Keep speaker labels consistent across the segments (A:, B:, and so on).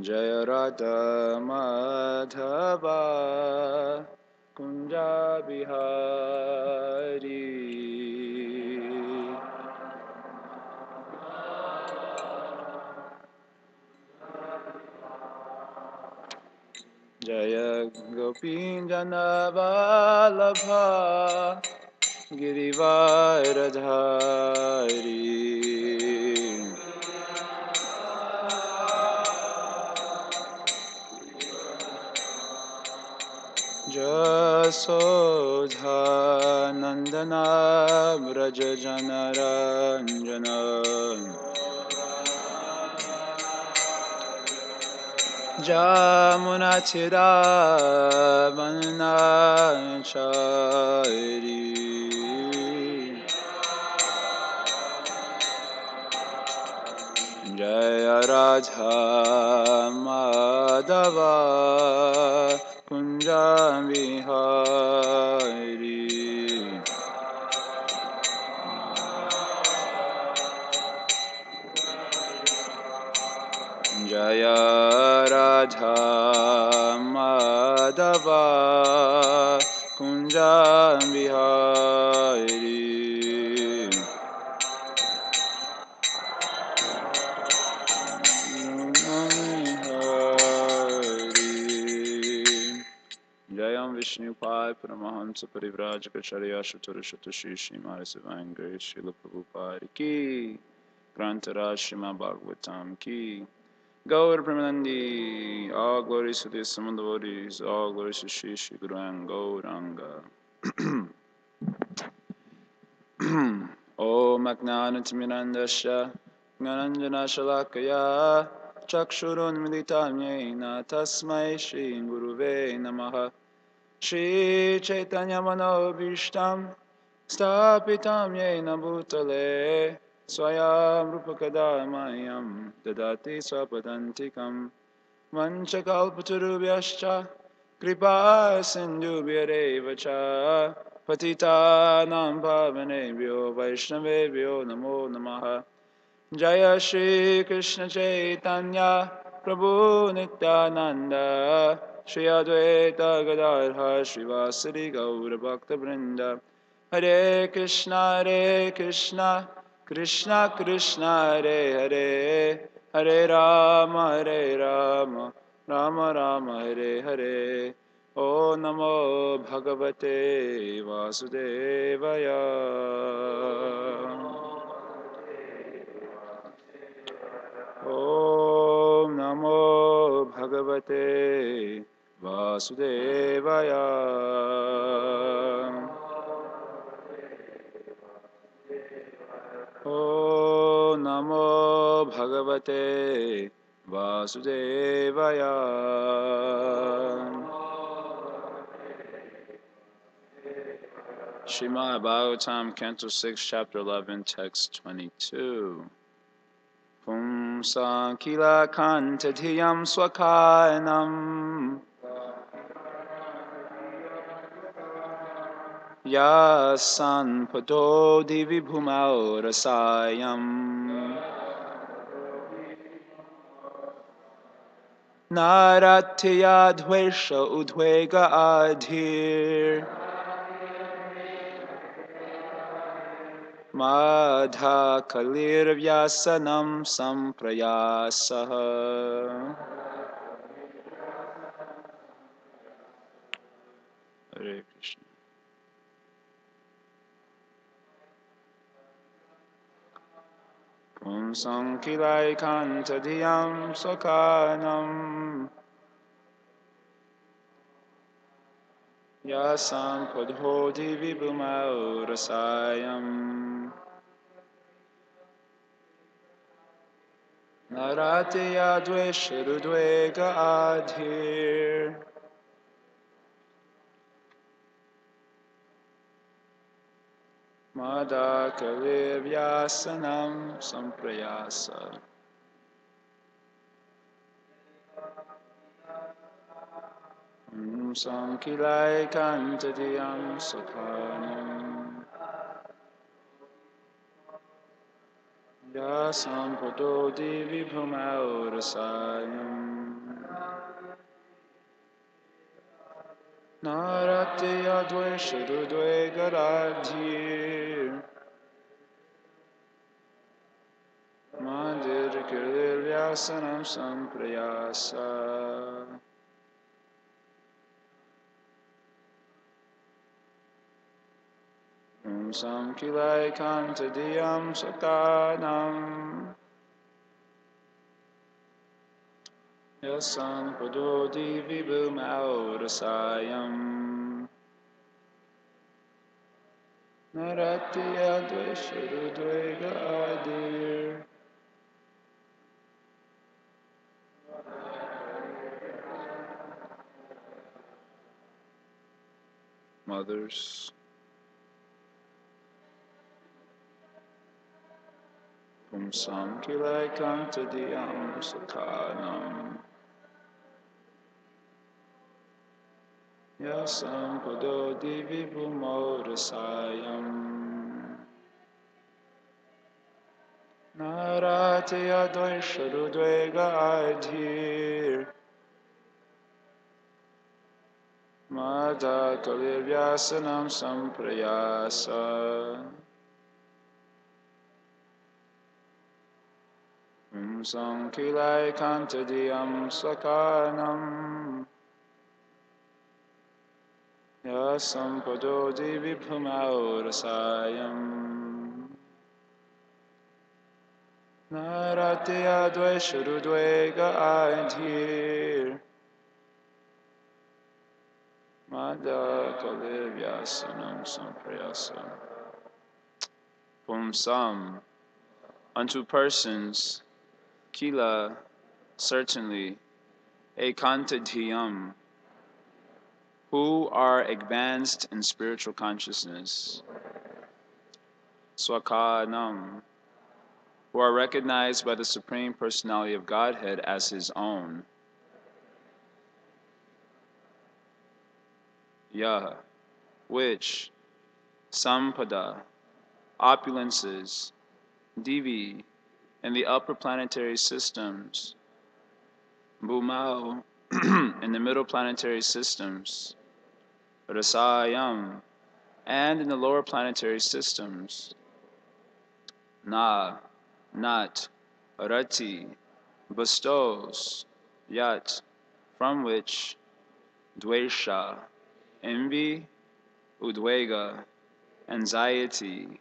A: Jaya Radha Madhava Kunja Bihari Jaya Gopinjana Vallabha Girivaradhari Jasodha Nandana Vraja Janaranjana Jamunachira Vanachari Jaya Radha Madhava Kunja Vihari Jaya Radha Madhava Kunja Vihari Jayam Vishnu Pai Paramahamsa Parivrajacharya Shaturashatushi Srimad Sivangri Srila Prabhupada Ki Grantara Srimad Bhagvatam Ki Gaur Premanandi All glories to the Samandavodis All glories to Shri Shri Guru and Gauranga Om Ajnanatimirandasya Gnananjana Shalakaya Chakshurun Militanyena Tasmai Shri Guruve Namaha Shri Chaitanya Manobishtam Stapitam Yena Bhutale Swayam Rupakadamayam Dadati Swapadantikam Vanchakalpatarubhyascha Kripa Sindhubhyareva cha Patitanam Pavanebhyo Vaishnavebhyo Namo Namaha Jaya Shri Krishna Chaitanya Prabhu Nityananda Shri Advaita Gadadhar Srivasadi Gaura Bhakta Vrinda Hare Krishna Krishna Krishna Hare Hare Hare Rama Rama Rama Hare Hare O Namo Bhagavate Vasudevaya Om Namo Bhagavate Vasudevaya Namo Bhagavate Vasudevaya. Srimad Bhagvatam, Canto 6, Chapter 11, Text 22. Pumsa kila kantadhiyam swakayanam yasan pado divi bhumau rasayam naratya dvesha udvega adhir madha kalir vyasanam samprayasah. Hare Krishna. Pumsam kilai kantadiyam sokanam yasam padhoti vibhumau rasayam narati yadvesharudvega adhir madhakale vyasanam samprayasa. Pumsam kilai kantadiyam sokanam yasam padhoti vibhumau rasayam Naratya dvesharudvegaradhir mandir kilirvyasanam samprayasa. Pumsam kilai kantadiyam sakanam yasam padodi vibhumau rasayam Naratya dvesharudvegaradhir. Mothers, Pumsam kilai kantadiyam sakanam Yasam padodi vibhumodasayam Naratya dvaisharudvega adhir Madha kalirvyasanam samprayasa Pumsam kilai kantadiyam sakanam Yasam padodi vibhumodasayam Naratya dvaisharudvega adhir Madha kalivyasanam samprayasa. Pumsam, unto persons, kila, certainly, ekantadhyam, who are advanced in spiritual consciousness, swakanam, who are recognized by the Supreme Personality of Godhead as his own, yah, which, sampada, opulences, divi, in the upper planetary systems, bhumau, in the middle planetary systems, rasayam, and in the lower planetary systems, na, not, rati, bestows, yat, from which, dvesha, envy, udvega, anxiety,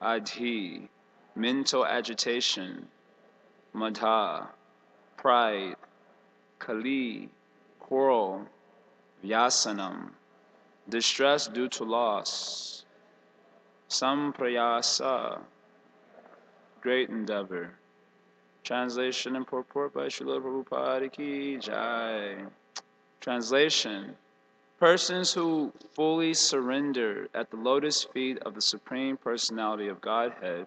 A: adhi, mental agitation, madha, pride, kali, quarrel, vyasanam, distress due to loss, samprayasa, great endeavor, Translation and purport by Srila Prabhupada Ki Jai. Translation. Persons who fully surrender at the lotus feet of the Supreme Personality of Godhead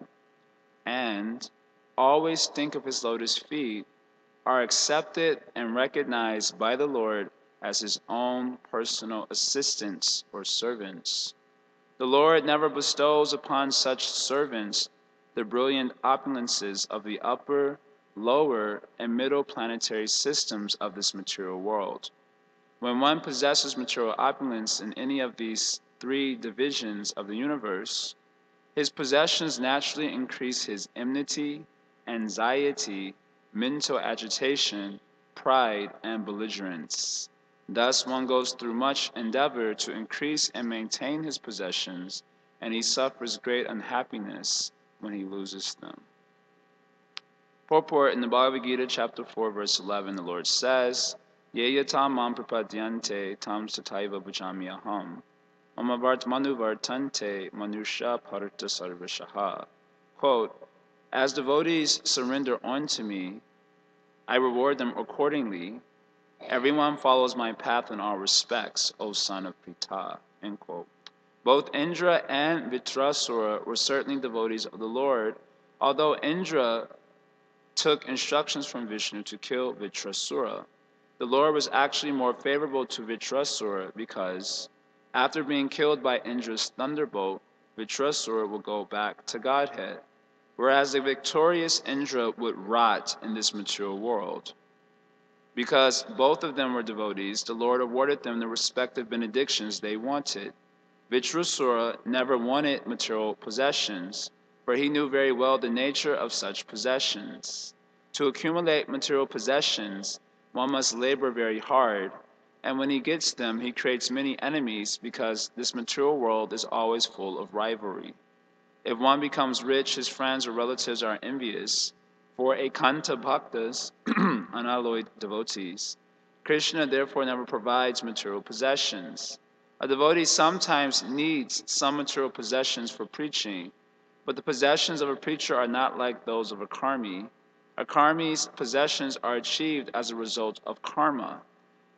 A: and always think of his lotus feet are accepted and recognized by the Lord as his own personal assistants or servants. The Lord never bestows upon such servants the brilliant opulences of the upper, lower, and middle planetary systems of this material world. When one possesses material opulence in any of these three divisions of the universe, his possessions naturally increase his enmity, anxiety, mental agitation, pride, and belligerence. Thus one goes through much endeavor to increase and maintain his possessions, and he suffers great unhappiness when he loses them. Purport in the Bhagavad Gita, chapter 4, verse 11, the Lord says, Ye yatam mam prapadyante tam sataiva bhajami aham. Mama vartmanu vartante manusha parta sarvashaha. Quote, as devotees surrender unto me, I reward them accordingly. Everyone follows my path in all respects, O son of Pritha. End quote. Both Indra and Vitrasura were certainly devotees of the Lord, although Indra took instructions from Vishnu to kill Vitrasura. The Lord was actually more favorable to Vitrasura because, after being killed by Indra's thunderbolt, Vitrasura will go back to Godhead, whereas the victorious Indra would rot in this material world. Because both of them were devotees, the Lord awarded them the respective benedictions they wanted. Vitrasura never wanted material possessions, for he knew very well the nature of such possessions. To accumulate material possessions, one must labor very hard, and when he gets them, he creates many enemies because this material world is always full of rivalry. If one becomes rich, his friends or relatives are envious. For Ekanta Bhaktas, unalloyed devotees, Krishna therefore never provides material possessions. A devotee sometimes needs some material possessions for preaching, but the possessions of a preacher are not like those of a karmi. A karmi's possessions are achieved as a result of karma,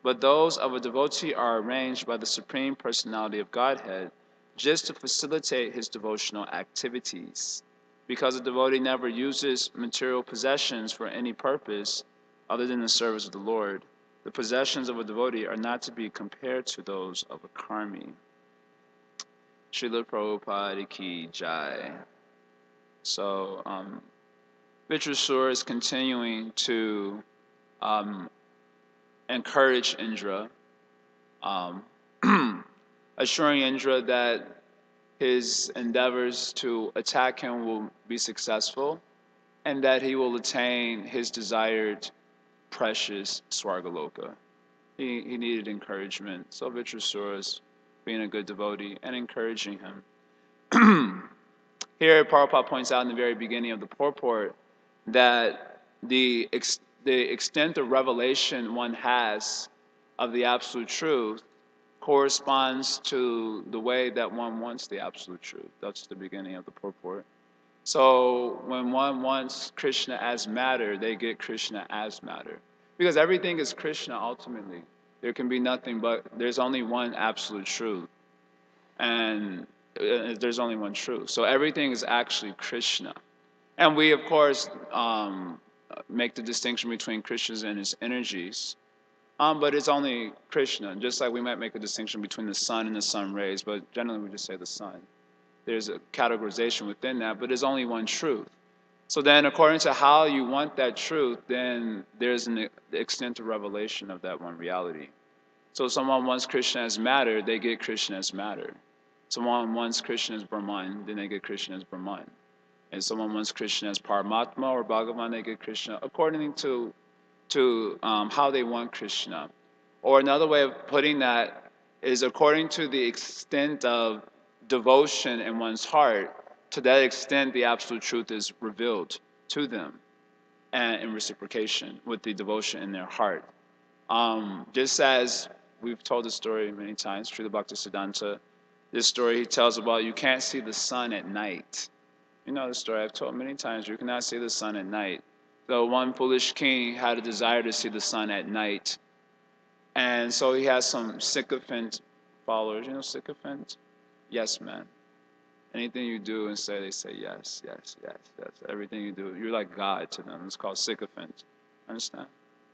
A: but those of a devotee are arranged by the Supreme Personality of Godhead just to facilitate his devotional activities. Because a devotee never uses material possessions for any purpose other than the service of the Lord, the possessions of a devotee are not to be compared to those of a karmi. Srila Prabhupada Ki Jai. So, Vitrasura is continuing to encourage Indra, assuring Indra that his endeavors to attack him will be successful and that he will attain his desired precious Swargaloka. He needed encouragement, so Vitrasura is being a good devotee and encouraging him. Here, Prabhupada points out in the very beginning of the purport that the extent of revelation one has of the absolute truth corresponds to the way that one wants the absolute truth. That's the beginning of the purport. So when one wants Krishna as matter, they get Krishna as matter. Because everything is Krishna ultimately. There can be nothing but, there's only one absolute truth. And there's only one truth. So everything is actually Krishna. And we, of course, make the distinction between Krishna and his energies. But it's only Krishna, just like we might make a distinction between the sun and the sun rays, but generally we just say the sun. There's a categorization within that, but there's only one truth. So then according to how you want that truth, then there's an extent of revelation of that one reality. So if someone wants Krishna as matter, they get Krishna as matter. Someone wants Krishna as Brahman, then they get Krishna as Brahman. If someone wants Krishna as Paramatma or Bhagavan, they get Krishna according to how they want Krishna. Or another way of putting that is according to the extent of devotion in one's heart, to that extent the absolute truth is revealed to them and in reciprocation with the devotion in their heart. Just as we've told the story many times, Srila Bhaktisiddhanta, this story he tells about you can't see the sun at night. You know the story I've told many times, you cannot see the sun at night. the one foolish king had a desire to see the sun at night. And so he has some sycophant followers. You know sycophant? Yes, man. Anything you do and say, they say yes, yes, yes, yes. Everything you do, you're like God to them. It's called sycophant. Understand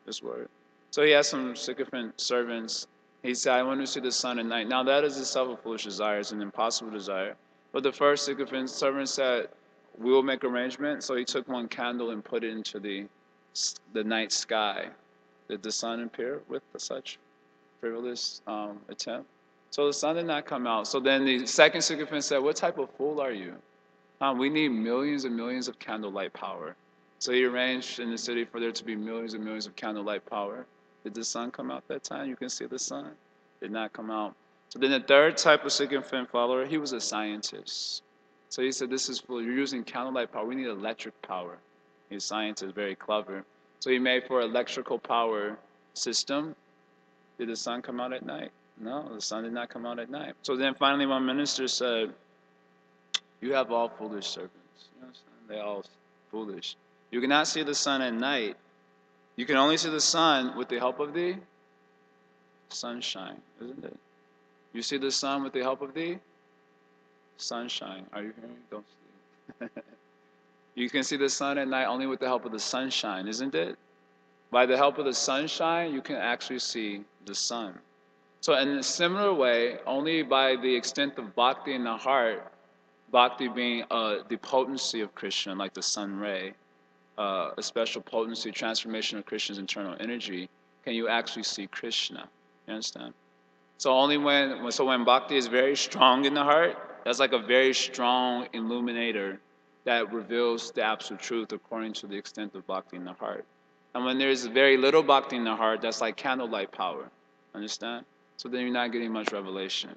A: this word? So he has some sycophant servants. He said, I want to see the sun at night. Now that is itself a foolish desire. It's an impossible desire. But the first sycophant servant said, we will make arrangements. So he took one candle and put it into the night sky. Did the sun appear with such frivolous attempt? So the sun did not come out. So then the second sycophant said, what type of fool are you? We need millions and millions of candlelight power. So he arranged in the city for there to be millions and millions of candlelight power. Did the sun come out that time? You can see the sun. Did not come out. So then the third type of sycophant follower, he was a scientist. So he said, this is fool. You're using candlelight power. We need electric power. He's a scientist, very clever. So he made for electrical power system. Did the sun come out at night? No, the sun did not come out at night. So then finally one minister said, you have all foolish servants. You understand? They're all foolish. You cannot see the sun at night. You can only see the sun with the help of the sunshine, isn't it? You see the sun with the help of the sunshine. Are you hearing? Don't sleep. You can see the sun at night only with the help of the sunshine, isn't it? By the help of the sunshine, you can actually see the sun. So in a similar way, only by the extent of bhakti in the heart, bhakti being the potency of Krishna, like the sun ray, a special potency, transformation of Krishna's internal energy, can you actually see Krishna? You understand? So only when bhakti is very strong in the heart, that's like a very strong illuminator that reveals the absolute truth according to the extent of bhakti in the heart. And when there's very little bhakti in the heart, that's like candlelight power. Understand? So then you're not getting much revelation.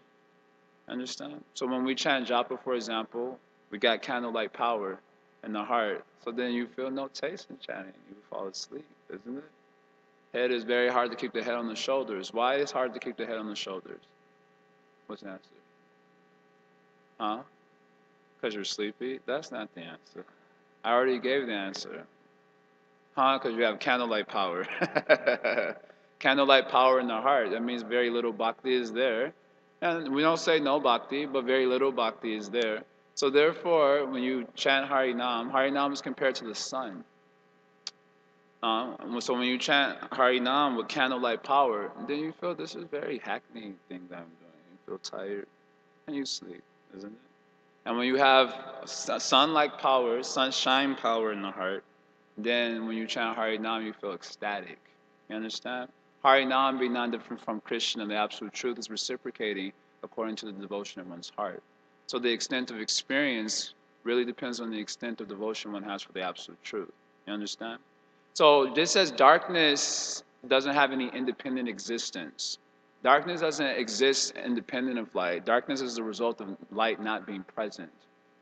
A: Understand? So when we chant japa, for example, we got candlelight power in the heart. So then you feel no taste in chanting. You fall asleep, isn't it? Head is very hard to keep the head on the shoulders. Why is it hard to keep the head on the shoulders? What's the answer? Huh? Because you're sleepy? That's not the answer. I already gave the answer. Huh? Because you have candlelight power. Candlelight power in the heart. That means very little bhakti is there. And we don't say no bhakti, but very little bhakti is there. So therefore, when you chant Harinam, Harinam is compared to the sun. So when you chant Harinam with candlelight power, then you feel this is very hackneyed thing that I'm doing. You feel tired and you sleep, isn't it? And when you have sun-like power, sunshine power in the heart, then when you chant Harinam, you feel ecstatic. You understand? Harinam being not different from Krishna, the absolute truth is reciprocating according to the devotion of one's heart. So the extent of experience really depends on the extent of devotion one has for the absolute truth. You understand? So this says darkness doesn't have any independent existence. Darkness doesn't exist independent of light. Darkness is the result of light not being present,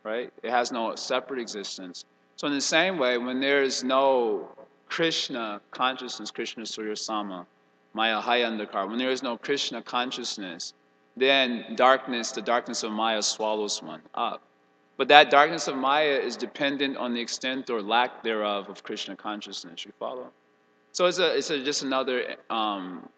A: right? It has no separate existence. So in the same way, when there is no Krishna consciousness, Krishna Surya Sama, Maya Haya Andhakar, when there is no Krishna consciousness, then darkness, the darkness of Maya swallows one up. But that darkness of Maya is dependent on the extent or lack thereof of Krishna consciousness. You follow? So it's just another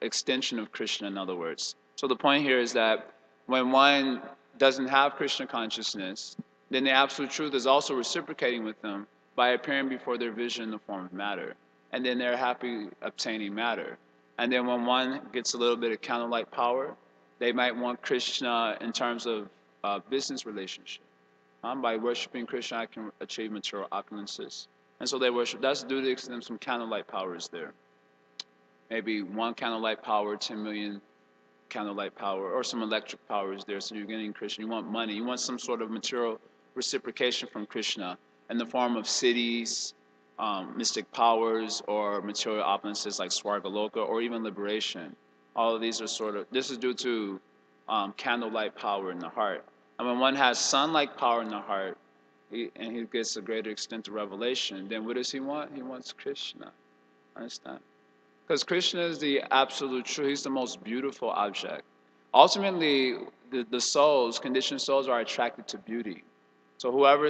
A: extension of Krishna, in other words. So the point here is that when one doesn't have Krishna consciousness, then the absolute truth is also reciprocating with them by appearing before their vision in the form of matter. And then they're happy obtaining matter. And then when one gets a little bit of candlelight power, they might want Krishna in terms of business relationship. By worshiping Krishna, I can achieve material opulences. And so they worship. That's due to them some candlelight power is there. Maybe one candlelight power, 10 million candlelight power, or some electric power is there. So you're getting Krishna. You want money. You want some sort of material reciprocation from Krishna in the form of cities, mystic powers, or material opulences like Swargaloka, or even liberation. All of these are this is due to candlelight power in the heart. And when one has sun-like power in the heart, and he gets a greater extent of revelation, then what does he want? He wants Krishna. Understand? Because Krishna is the absolute truth. He's the most beautiful object. Ultimately, the souls, conditioned souls, are attracted to beauty. So whoever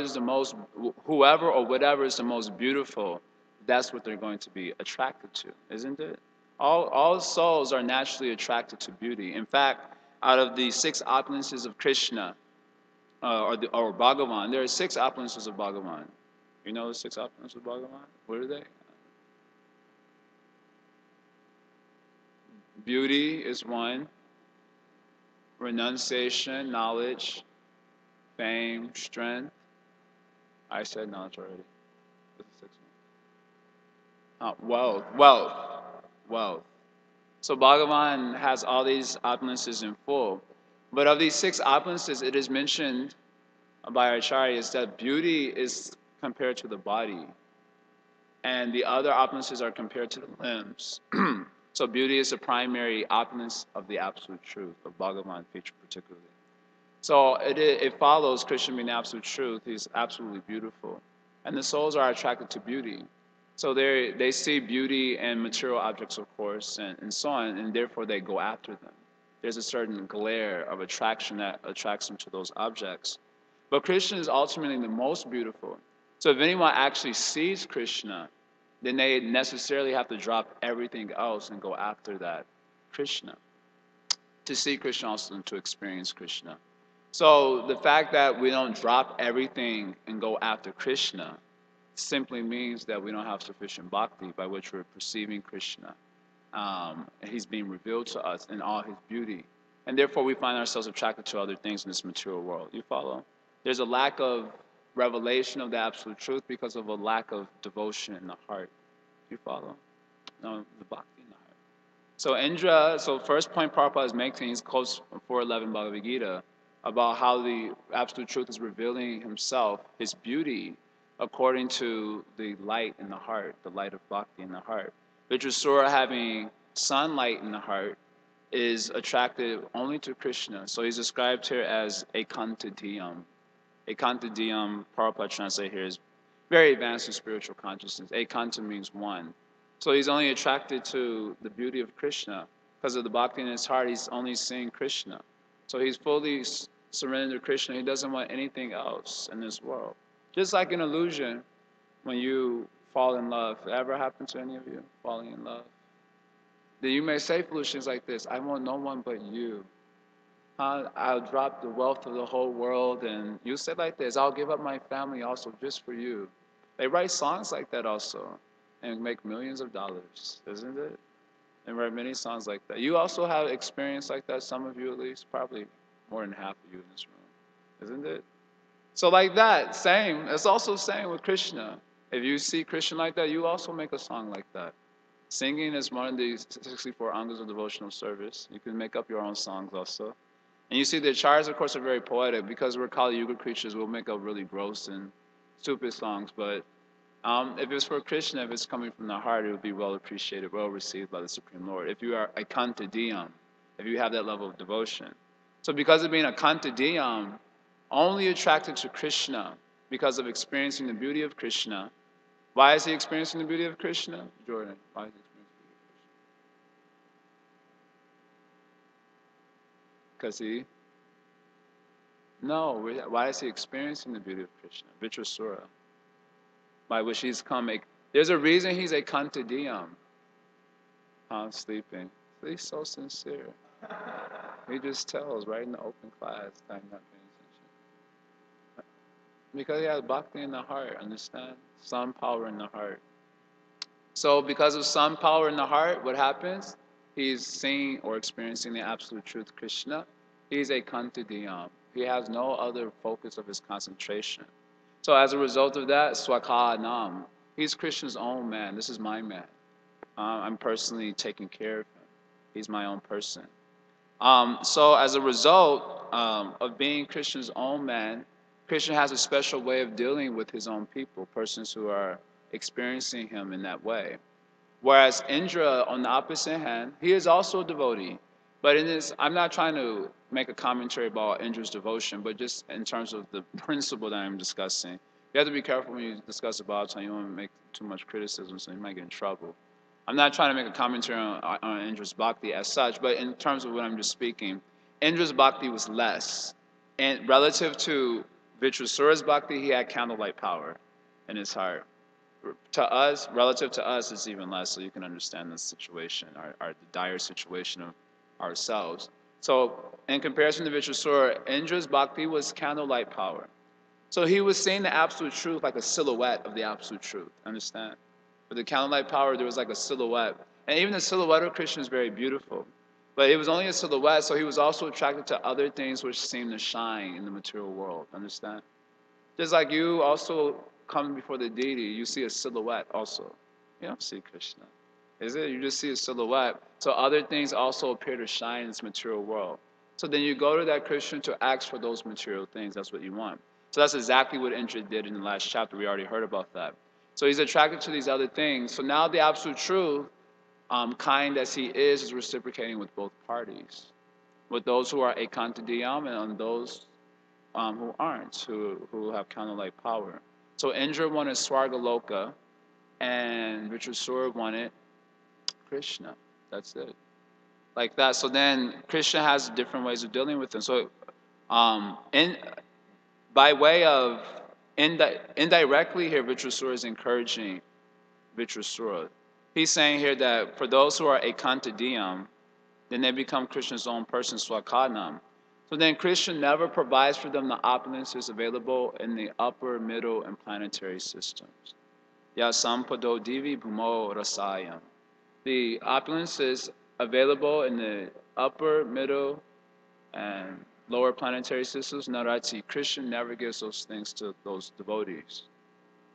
A: or whatever is the most beautiful that's what they're going to be attracted to, isn't it? All souls are naturally attracted to beauty. In fact, out of the six opulences of Krishna, or Bhagavan, there are six opulences of Bhagavan. You know the six opulences of Bhagavan? What are they? Beauty is one, renunciation, knowledge, fame, strength. I said knowledge already. What's the sixth one? Wealth. So Bhagavan has all these opulences in full. But of these six opulences, it is mentioned by acharyas that beauty is compared to the body, and the other opulences are compared to the limbs. So beauty is the primary opulence of the absolute truth, of Bhagavan feature particularly. So it follows Krishna being absolute truth. He's absolutely beautiful. And the souls are attracted to beauty. So they see beauty and material objects, of course, and so on, and therefore they go after them. There's a certain glare of attraction that attracts them to those objects. But Krishna is ultimately the most beautiful. So if anyone actually sees Krishna, then they necessarily have to drop everything else and go after that Krishna. To see Krishna also and to experience Krishna. So the fact that we don't drop everything and go after Krishna simply means that we don't have sufficient bhakti by which we're perceiving Krishna. He's being revealed to us in all his beauty. And therefore we find ourselves attracted to other things in this material world. You follow? There's a lack of revelation of the absolute truth because of a lack of devotion in the heart. You follow? No, the bhakti in the heart. So Indra, so first point Prabhupada is making, he's quotes 411 Bhagavad Gita, about how the absolute truth is revealing himself, his beauty, according to the light in the heart, the light of bhakti in the heart. Vajrasura, having sunlight in the heart, is attracted only to Krishna. So he's described here as ekantadiyam. Ekantadiyam, Prabhupada translate here, is very advanced in spiritual consciousness. Ekanta means one. So he's only attracted to the beauty of Krishna. Because of the bhakti in his heart, he's only seeing Krishna. So he's fully surrendered to Krishna. He doesn't want anything else in this world. Just like an illusion, when you fall in love. Ever happened to any of you falling in love? Then you may say foolish things like this: I want no one but you. I'll drop the wealth of the whole world, and you say like this: I'll give up my family also just for you. They write songs like that also, and make millions of dollars, isn't it? And write many songs like that. You also have experience like that, some of you at least, probably more than half of you in this room, isn't it? So like that, same. It's also the same with Krishna. If you see Krishna like that, you also make a song like that. Singing is one of the 64 angas of devotional service. You can make up your own songs also. And you see the acharyas, of course, are very poetic. Because we're Kali Yuga creatures, we'll make up really gross and stupid songs. But if it's for Krishna, if it's coming from the heart, it would be well appreciated, well received by the Supreme Lord. If you are a kantadiyam, if you have that level of devotion. So because of being a kantadiyam, only attracted to Krishna because of experiencing the beauty of Krishna. Why is he experiencing the beauty of Krishna? Jordan, why is he experiencing the beauty of Krishna? Because he? No, why is he experiencing the beauty of Krishna? Vitrasura. By which he's come. There's a reason he's a kantadiyam. I'm sleeping. He's so sincere. He just tells right in the open class that I'm not paying attention. Because he has bhakti in the heart, understand? Some power in the heart. So because of some power in the heart, what happens? He's seeing or experiencing the absolute truth, Krishna. He's a kantadiyam. He has no other focus of his concentration. So as a result of that, swakahanam. He's Krishna's own man. This is my man. I'm personally taking care of him. He's my own person. So as a result of being Krishna's own man, Krishna has a special way of dealing with his own people, persons who are experiencing him in that way. Whereas Indra, on the opposite hand, he is also a devotee. But in this, I'm not trying to make a commentary about Indra's devotion, but just in terms of the principle that I'm discussing. You have to be careful when you discuss Bhagavatam. You don't want to make too much criticism, so you might get in trouble. I'm not trying to make a commentary on Indra's bhakti as such, but in terms of what I'm just speaking, Indra's bhakti was less. And relative to Vitrasura's bhakti, he had candlelight power in his heart. To us, relative to us, it's even less, so you can understand the situation, the dire situation of ourselves. So, in comparison to Vitrasura, Indra's bhakti was candlelight power. So he was saying the absolute truth like a silhouette of the absolute truth. Understand? With the candlelight power, there was like a silhouette. And even the silhouette of Krishna is very beautiful. But it was only a silhouette, so he was also attracted to other things which seem to shine in the material world. Understand? Just like you also come before the deity, you see a silhouette also. You don't see Krishna. Is it? You just see a silhouette. So other things also appear to shine in this material world. So then you go to that Krishna to ask for those material things. That's what you want. So that's exactly what Indra did in the last chapter. We already heard about that. So he's attracted to these other things. So now the absolute truth, kind as he is reciprocating with both parties. With those who are ekantadiyam and on those who aren't, who have candlelight power. So Indra wanted Swargaloka, and Vitrasura wanted Krishna. That's it. Like that. So then Krishna has different ways of dealing with them. So in by way of indirectly here, Vitrasura is encouraging Vitrasura. He's saying here that for those who are ekantadiyam, then they become Krishna's own person, Swakadnam. So then Krishna never provides for them the opulences available in the upper, middle, and planetary systems. Yasampado divi bhumo rasayam. The opulences available in the upper, middle, and lower planetary systems, Narati, Krishna never gives those things to those devotees.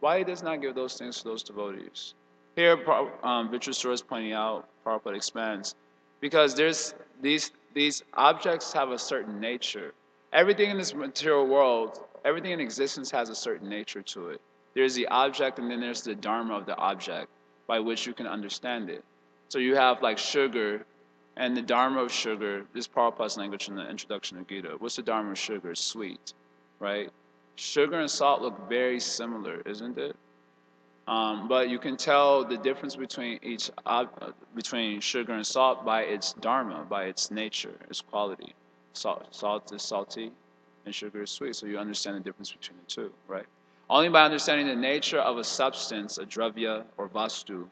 A: Why he does not give those things to those devotees? Here, Vitrasura is pointing out, Prabhupada expands, because there's these objects have a certain nature. Everything in this material world, everything in existence has a certain nature to it. There's the object, and then there's the dharma of the object, by which you can understand it. So you have like sugar, and the dharma of sugar. This is Prabhupada's language in the introduction of Gita. What's the dharma of sugar? It's sweet, right? Sugar and salt look very similar, isn't it? But you can tell the difference between between sugar and salt by its dharma, by its nature, its quality. Salt is salty, and sugar is sweet. So you understand the difference between the two, right? Only by understanding the nature of a substance, a dravya or vastu,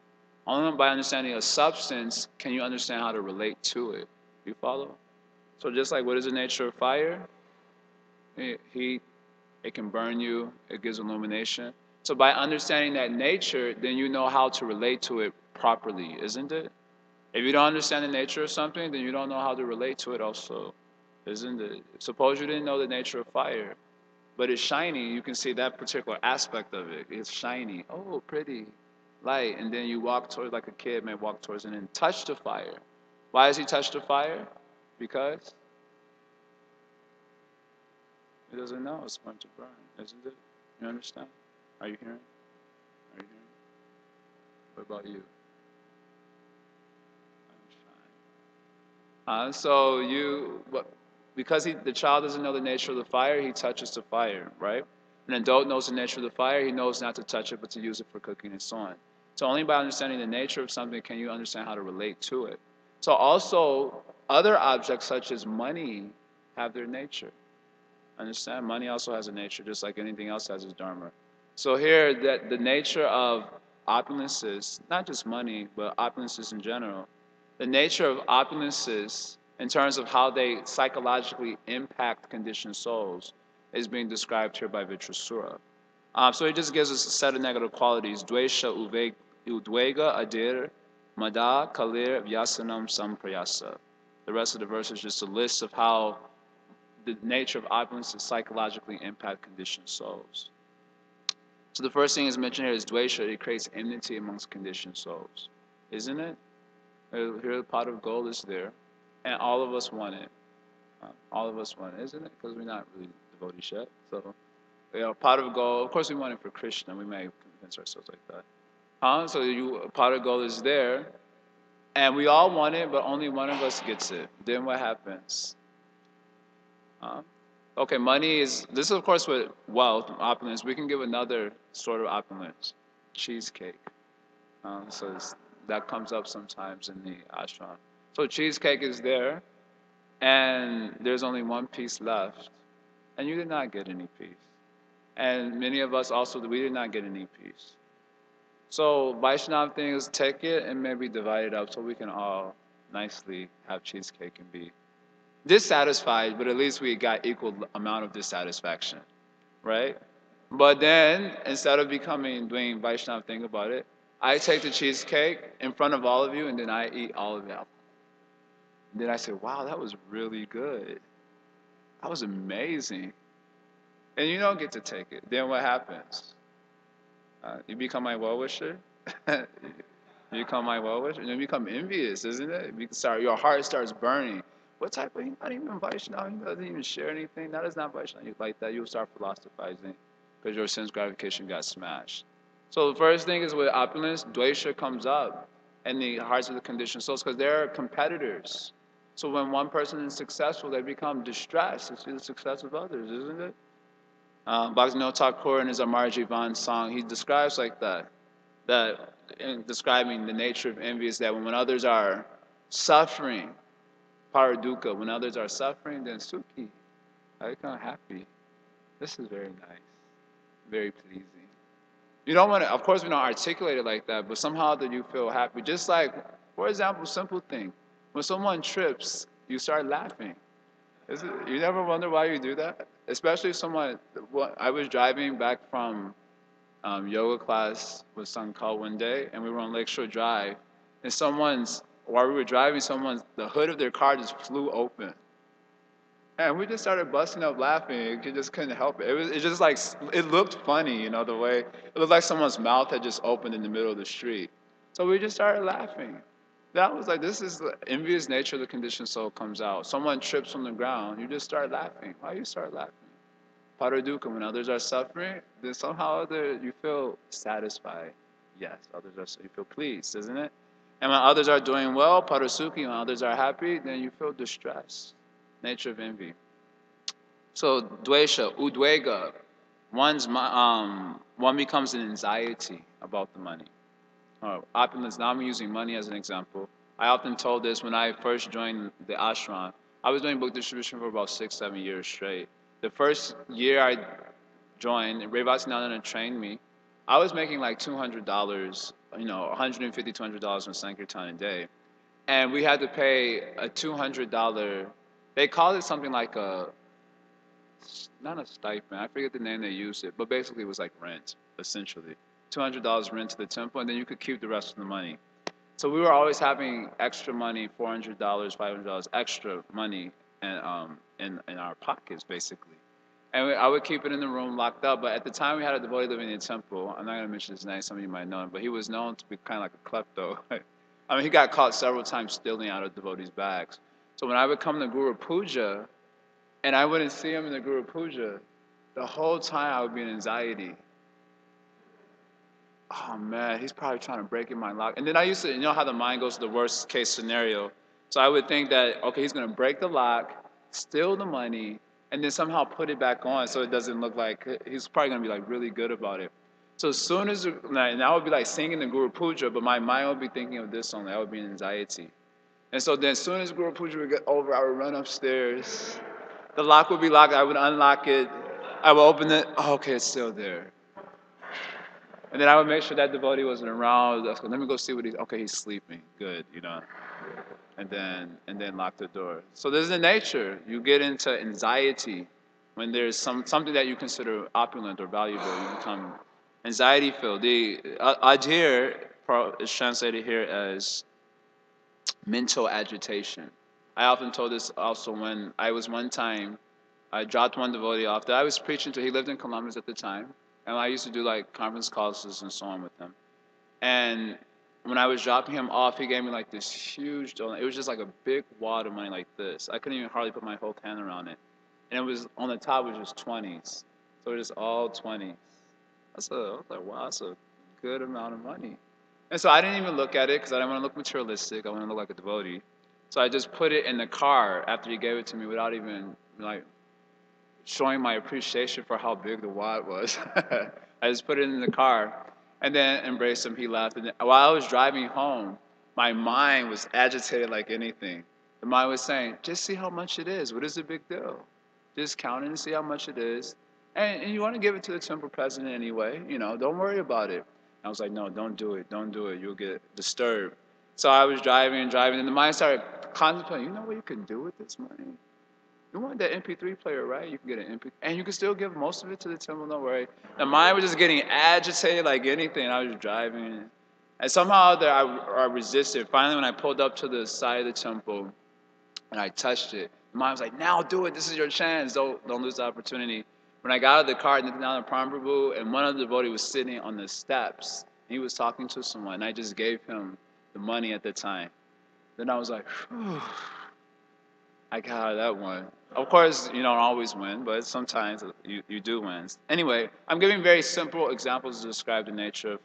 A: only by understanding a substance can you understand how to relate to it. You follow? So just like what is the nature of fire? Heat. It can burn you. It gives illumination. So by understanding that nature, then you know how to relate to it properly, isn't it? If you don't understand the nature of something, then you don't know how to relate to it also, isn't it? Suppose you didn't know the nature of fire, but it's shiny. You can see that particular aspect of it. It's shiny. Oh, pretty, light. And then you walk towards, like a kid may walk towards it and touch the fire. Why does he touch the fire? Because he doesn't know it's going to burn, isn't it? You understand? Are you hearing? Are you hearing? What about you? So because the child doesn't know the nature of the fire, he touches the fire, right? An adult knows the nature of the fire, he knows not to touch it, but to use it for cooking and so on. So only by understanding the nature of something can you understand how to relate to it. So also, other objects such as money have their nature. Understand? Money also has a nature, just like anything else has its dharma. So here, that the nature of opulences, not just money, but opulences in general, the nature of opulences in terms of how they psychologically impact conditioned souls is being described here by Vitrasura. So he just gives us a set of negative qualities: dvesha, udvega, adir, mada, kalir, vyasanam, samprayasa. The rest of the verse is just a list of how the nature of opulences psychologically impact conditioned souls. So the first thing is mentioned here is dvesha. It creates enmity amongst conditioned souls, isn't it? Here the pot of gold is there, and all of us want it. All of us want it, isn't it? Because we're not really devotees yet. So, pot of gold. Of course, we want it for Krishna. We may convince ourselves like that. So a pot of gold is there, and we all want it, but only one of us gets it. Then what happens? Okay, money is, this is of course with wealth, opulence. We can give another sort of opulence, cheesecake. So that comes up sometimes in the ashram. So cheesecake is there, and there's only one piece left, and you did not get any piece. And many of us also, we did not get any piece. So Vaishnav thing is take it and maybe divide it up so we can all nicely have cheesecake and be dissatisfied, but at least we got equal amount of dissatisfaction, right? But then instead of doing Vaishnav thing about it, I take the cheesecake in front of all of you and then I eat all of it. Then I say, wow, that was really good. That was amazing. And you don't get to take it. Then what happens? You become my well-wisher? You become my well-wisher? And you become envious, isn't it? Your heart starts burning. What type of, he's not even Vaishnava, he doesn't even share anything. That is not Vaishnava. Like that, you'll start philosophizing because your sense gratification got smashed. So the first thing is with opulence, dvesha comes up in the hearts of the conditioned souls because they're competitors. So when one person is successful, they become distressed to see the success of others, isn't it? Bhaktivinoda Thakur in his Amar Jivan song, he describes like that in describing the nature of envy is that when others are suffering, paradukkha, when others are suffering, then sukhi, I become happy. This is very nice, very pleasing. You don't want to, of course, we don't articulate it like that, but somehow that you feel happy. Just like, for example, simple thing. When someone trips, you start laughing. You never wonder why you do that? Especially if someone, I was driving back from yoga class with Sankal one day, and we were on Lakeshore Drive, and while we were driving, the hood of their car just flew open. And we just started busting up laughing. We just couldn't help it. It just like, it looked funny, the way, it looked like someone's mouth had just opened in the middle of the street. So we just started laughing. That was like, this is the envious nature of the conditioned soul comes out. Someone trips on the ground, you just start laughing. Why you start laughing? Paradukkha, when others are suffering, then somehow you feel satisfied. Yes, you feel pleased, isn't it? And when others are doing well, parasukhi, when others are happy, then you feel distress. Nature of envy. So dvesha, udvega, one becomes an anxiety about the money. Opulence. Now I'm using money as an example. I often told this when I first joined the ashram. I was doing book distribution for about 6, 7 years straight. The first year I joined, Revati trained me. I was making like $200, $150, $200 on Sankirtan a day. And we had to pay a $200, they called it something like not a stipend, I forget the name they used it, but basically it was like rent, essentially. $200 rent to the temple, and then you could keep the rest of the money. So we were always having extra money, $400, $500 extra money in our pockets, basically. And I would keep it in the room locked up, but at the time we had a devotee living in the temple. I'm not going to mention his name, some of you might know him, but he was known to be kind of like a klepto. I mean, he got caught several times stealing out of devotees' bags. So when I would come to Guru Puja, and I wouldn't see him in the Guru Puja, the whole time I would be in anxiety. Oh man, he's probably trying to break in my lock. And then I used to, how the mind goes to the worst case scenario. So I would think that, okay, he's going to break the lock, steal the money, and then somehow put it back on so it doesn't look like, he's probably going to be like really good about it. So as soon as, and I would be like singing the Guru Puja, but my mind would be thinking of this song. That would be an anxiety. And so then as soon as Guru Puja would get over, I would run upstairs. The lock would be locked. I would unlock it. I would open it. Oh, okay, it's still there. And then I would make sure that devotee wasn't around. Let me go see what he's sleeping. Good, And then lock the door. So this is the nature. You get into anxiety when there's something that you consider opulent or valuable. You become anxiety filled. The adhir is translated here as mental agitation. I often told this also when I was one time, I dropped one devotee off that I was preaching to. He lived in Columbus at the time, and I used to do like conference calls and so on with him. And when I was dropping him off, he gave me like this huge donut. It was just like a big wad of money like this. I couldn't even hardly put my whole hand around it. And it was on the top was just 20s. So it was just all 20s. I was like, wow, that's a good amount of money. And so I didn't even look at it because I didn't want to look materialistic. I want to look like a devotee. So I just put it in the car after he gave it to me without even like showing my appreciation for how big the wad was. I just put it in the car and then embraced him. He laughed. And while I was driving home, my mind was agitated like anything. The mind was saying, just see how much it is. What is the big deal? Just count it and see how much it is. And you want to give it to the temple president anyway. Don't worry about it. I was like, no, don't do it. Don't do it. You'll get disturbed. So I was driving and driving, and the mind started contemplating, you know what you can do with this money? You want that MP3 player, right? You can get an MP, and you can still give most of it to the temple. Don't worry. The mind was just getting agitated like anything. I was driving, and somehow that I resisted. Finally, when I pulled up to the side of the temple and I touched it, the mind was like, "Now do it. This is your chance. Don't lose the opportunity." When I got out of the car and looked down at Prabhu, and one of the devotees was sitting on the steps, he was talking to someone, and I just gave him the money at the time. Then I was like, "Phew." I got out of that one. Of course, you don't always win, but sometimes you do win. Anyway, I'm giving very simple examples to describe the nature of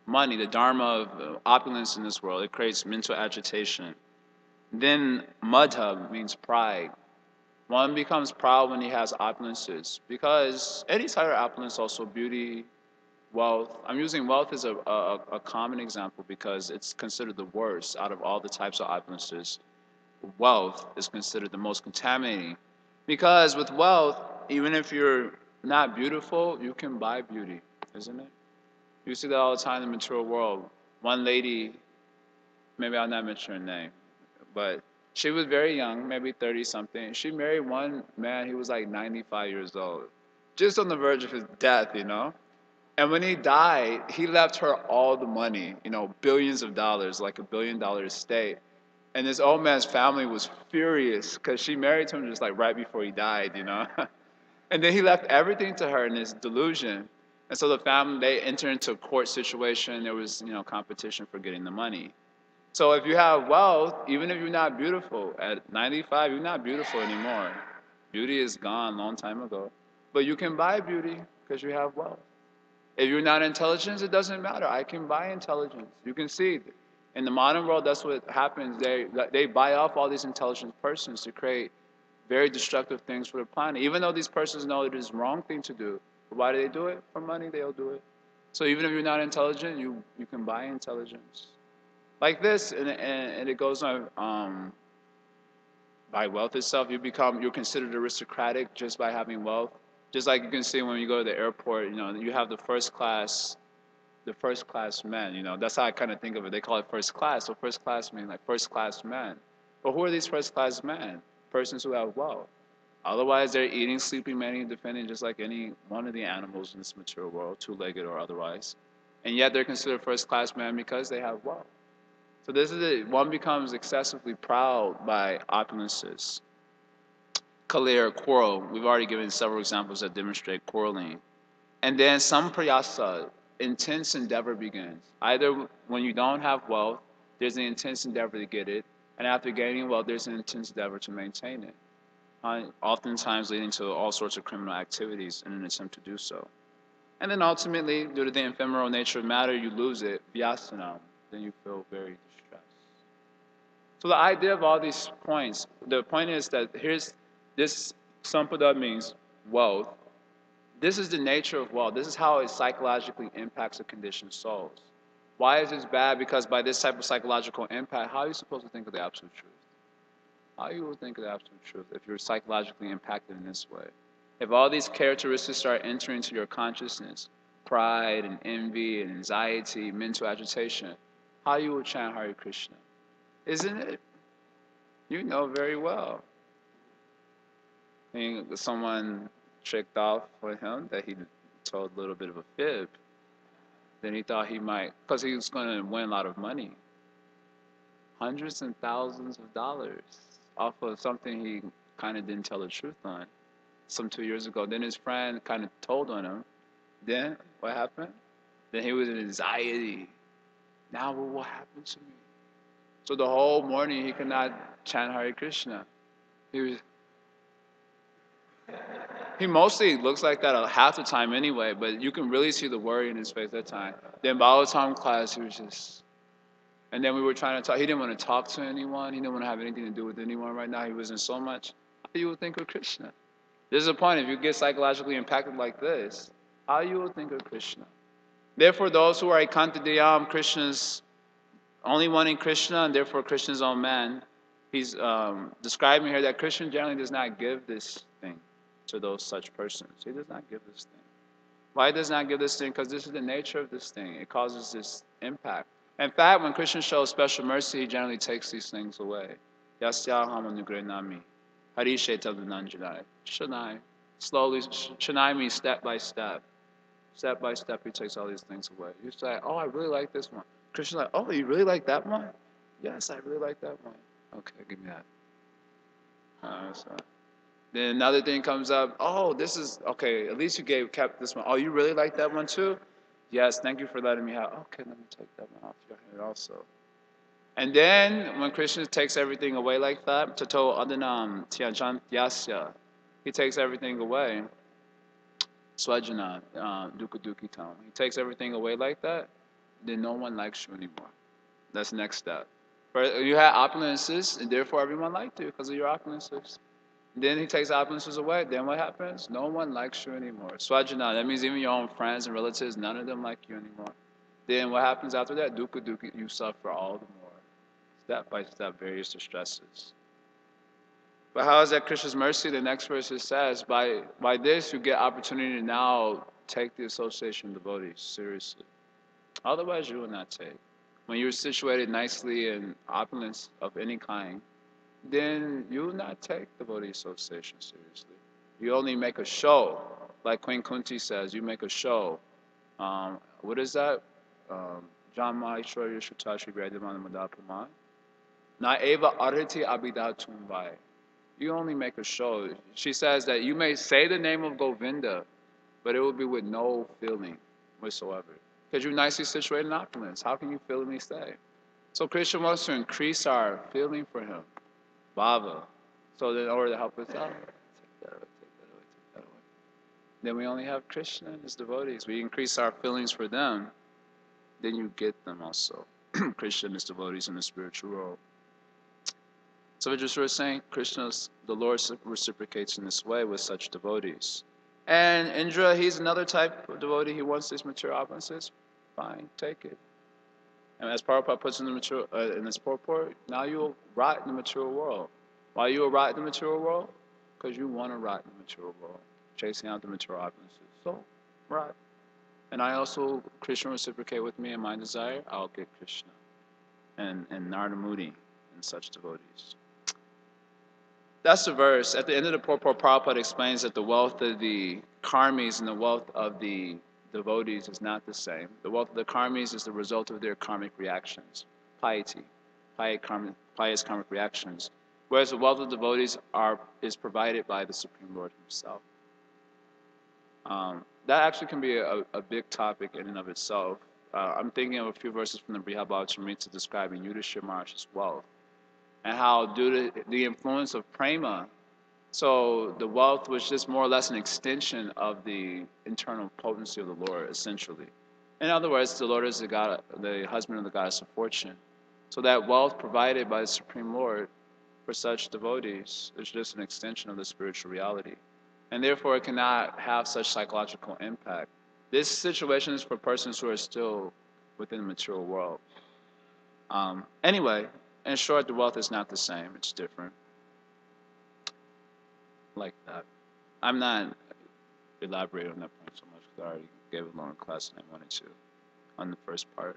A: money, the dharma of opulence in this world. It creates mental agitation. Then madha means pride. One becomes proud when he has opulences because any type of opulence, also beauty, wealth. I'm using wealth as a common example because it's considered the worst out of all the types of opulences. Wealth is considered the most contaminating because with wealth, even if you're not beautiful, you can buy beauty, isn't it? You see that all the time in the material world. One lady, maybe I'll not mention her name, but she was very young, maybe 30 something. She married one man, he was like 95 years old, just on the verge of his death, you know? And when he died, he left her all the money, billions of dollars, like $1 billion estate. And this old man's family was furious because she married him just like right before he died. And then he left everything to her in this delusion. And so the family, they entered into a court situation. There was, competition for getting the money. So if you have wealth, even if you're not beautiful, at 95, you're not beautiful anymore. Beauty is gone a long time ago. But you can buy beauty because you have wealth. If you're not intelligent, it doesn't matter. I can buy intelligence. You can see in the modern world, that's what happens. They buy off all these intelligent persons to create very destructive things for the planet. Even though these persons know it is the wrong thing to do, but why do they do it? For money, they'll do it. So even if you're not intelligent, you can buy intelligence. Like this, and it goes on. By wealth itself, you're considered aristocratic just by having wealth. Just like you can see when you go to the airport, you have the first class men. That's how I kind of think of it. They call it first class. So first class means like first class men. But who are these first class men? Persons who have wealth. Otherwise, they're eating, sleeping, mating, defending just like any one of the animals in this material world, two-legged or otherwise. And yet they're considered first class men because they have wealth. So this is it. One becomes excessively proud by opulences. Kalir, quarrel. We've already given several examples that demonstrate quarreling. And then samprayasa, intense endeavor begins. Either when you don't have wealth, there's an intense endeavor to get it, and after gaining wealth, there's an intense endeavor to maintain it. Oftentimes leading to all sorts of criminal activities in an attempt to do so. And then ultimately, due to the ephemeral nature of matter, you lose it, vyasanam. Then you feel very distressed. So the idea of all these points, the point is that here's this sampada means wealth. This is the nature of wealth. This is how it psychologically impacts a conditioned souls. Why is this bad? Because by this type of psychological impact, how are you supposed to think of the absolute truth? How you will think of the absolute truth if you're psychologically impacted in this way? If all these characteristics start entering into your consciousness, pride and envy and anxiety, mental agitation, how you will chant Hare Krishna? Isn't it? You know very well. Someone tricked off with him that he told a little bit of a fib. Then he thought he might, because he was going to win a lot of money. Hundreds and thousands of dollars off of something he kind of didn't tell the truth on. Some 2 years ago. Then his friend kind of told on him. Then what happened? Then he was in anxiety. Now what will happen to me? So the whole morning he could not chant Hare Krishna. He mostly looks like that half the time anyway, but you can really see the worry in his face that time. Then Bhagavatam class, he was just, and then we were trying to talk. He didn't want to talk to anyone. He didn't want to have anything to do with anyone right now. He was in so much. How you would think of Krishna? There's a point, if you get psychologically impacted like this, how you will think of Krishna? Therefore, those who are Ekantadayam, Krishna's only wanting Krishna, and therefore Krishna's own man, he's describing here that Krishna generally does not give this thing to those such persons. He does not give this thing. Why it does not give this thing? Because this is the nature of this thing. It causes this impact. In fact, when Krishna shows special mercy, he generally takes these things away. Yasyaham anugrenami. Harishe tadananjanai. Shanai. Slowly, Shanai means step by step. Step by step, he takes all these things away. You say, oh, I really like this one. Krishna's like, oh, you really like that one? Yes, I really like that one. Okay, give me that. So. Then another thing comes up. Oh, this is okay. At least you kept this one. Oh, you really like that one too? Yes, thank you for letting me have. Okay, let me take that one off your head also. And then when Krishna takes everything away like that, Tato Adanam Tiajan Yasya, he takes everything away. Swajana, Dukkha Dukhitam. He takes everything away like that, then no one likes you anymore. That's the next step. You had opulences, and therefore everyone liked you because of your opulences. Then he takes opulences away. Then what happens? No one likes you anymore. Swajana, that means even your own friends and relatives, none of them like you anymore. Then what happens after that? Dukkha Dukhi, you suffer all the more. Step by step, various distresses. But how is that Krishna's mercy? The next verse it says, by this you get opportunity to now take the association of devotees seriously. Otherwise you will not take. When you're situated nicely in opulence of any kind, then you will not take devotee association seriously. You only make a show. Like Queen Kunti says, you make a show. What is that? Janma Ishwarya Shutashi Vedamana Madapama. Na eva arhati abidatum vai. You only make a show. She says that you may say the name of Govinda, but it will be with no feeling whatsoever. Because you're nicely situated in opulence. How can you feelingly say? So Krishna wants to increase our feeling for him. Bhava. So that in order to help us out, take that away, take that away, take that away. Then we only have Krishna and his devotees. We increase our feelings for them, then you get them also. Krishna and his devotees in the spiritual world. So we're just saying, the Lord reciprocates in this way with such devotees. And Indra, he's another type of devotee. He wants these material opulences. Fine, take it. And as Prabhupada puts in this purport, now you'll rot in the material world. Why you will rot in the material world? Because you want to rot in the material world, chasing out the material opulences. So, rot. And I also, Krishna reciprocate with me in my desire, I'll get Krishna. And Narada Muni and such devotees. That's the verse. At the end of the purport, Prabhupada explains that the wealth of the karmis and the wealth of the devotees is not the same. The wealth of the karmis is the result of their karmic reactions, piety, pious karmic reactions, whereas the wealth of devotees is provided by the Supreme Lord himself. That actually can be a big topic in and of itself. I'm thinking of a few verses from the Bhagavatam describing Yudhishthira Maharaj's wealth, and how due to the influence of prema, so the wealth was just more or less an extension of the internal potency of the Lord, essentially. In other words, the Lord is the husband of the goddess of fortune. So that wealth provided by the Supreme Lord for such devotees is just an extension of the spiritual reality. And therefore it cannot have such psychological impact. This situation is for persons who are still within the material world. Anyway, in short, the wealth is not the same. It's different. Like that. I'm not elaborating on that point so much because I already gave a long class and I wanted to on the first part.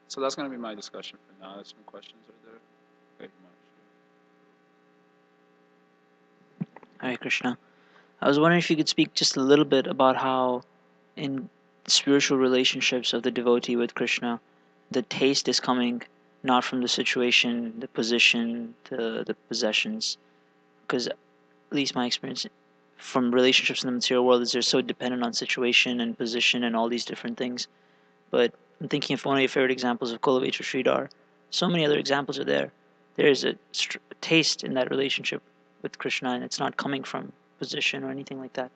A: So that's going to be my discussion for now. There's some questions are there. Very much.
B: Hare Krishna. I was wondering if you could speak just a little bit about how in spiritual relationships of the devotee with Krishna, the taste is coming not from the situation, the position, the possessions. Because at least my experience from relationships in the material world is they're so dependent on situation and position and all these different things. But I'm thinking of one of your favorite examples of Kulavitra Sridhar. So many other examples are there. There is a taste in that relationship with Krishna, and it's not coming from position or anything like that.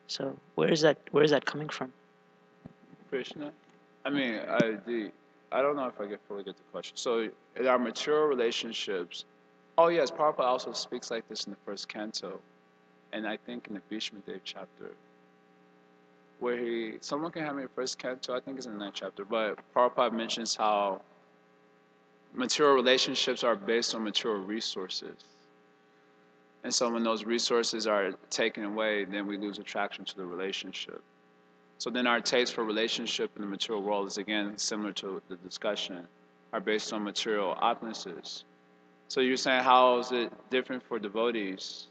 B: So where is that coming from?
A: Krishna? I mean, I don't know if I fully get the question. So in our mature relationships, oh yes, Prabhupada also speaks like this in the first canto, and I think in the Bhishma Dev chapter, where someone can have me first canto, I think it's in the 9th chapter, but Prabhupada mentions how mature relationships are based on mature resources. And so when those resources are taken away, then we lose attraction to the relationship. So then our taste for relationship in the material world is again similar to the discussion, are based on material opulences. So you're saying how is it different for devotees?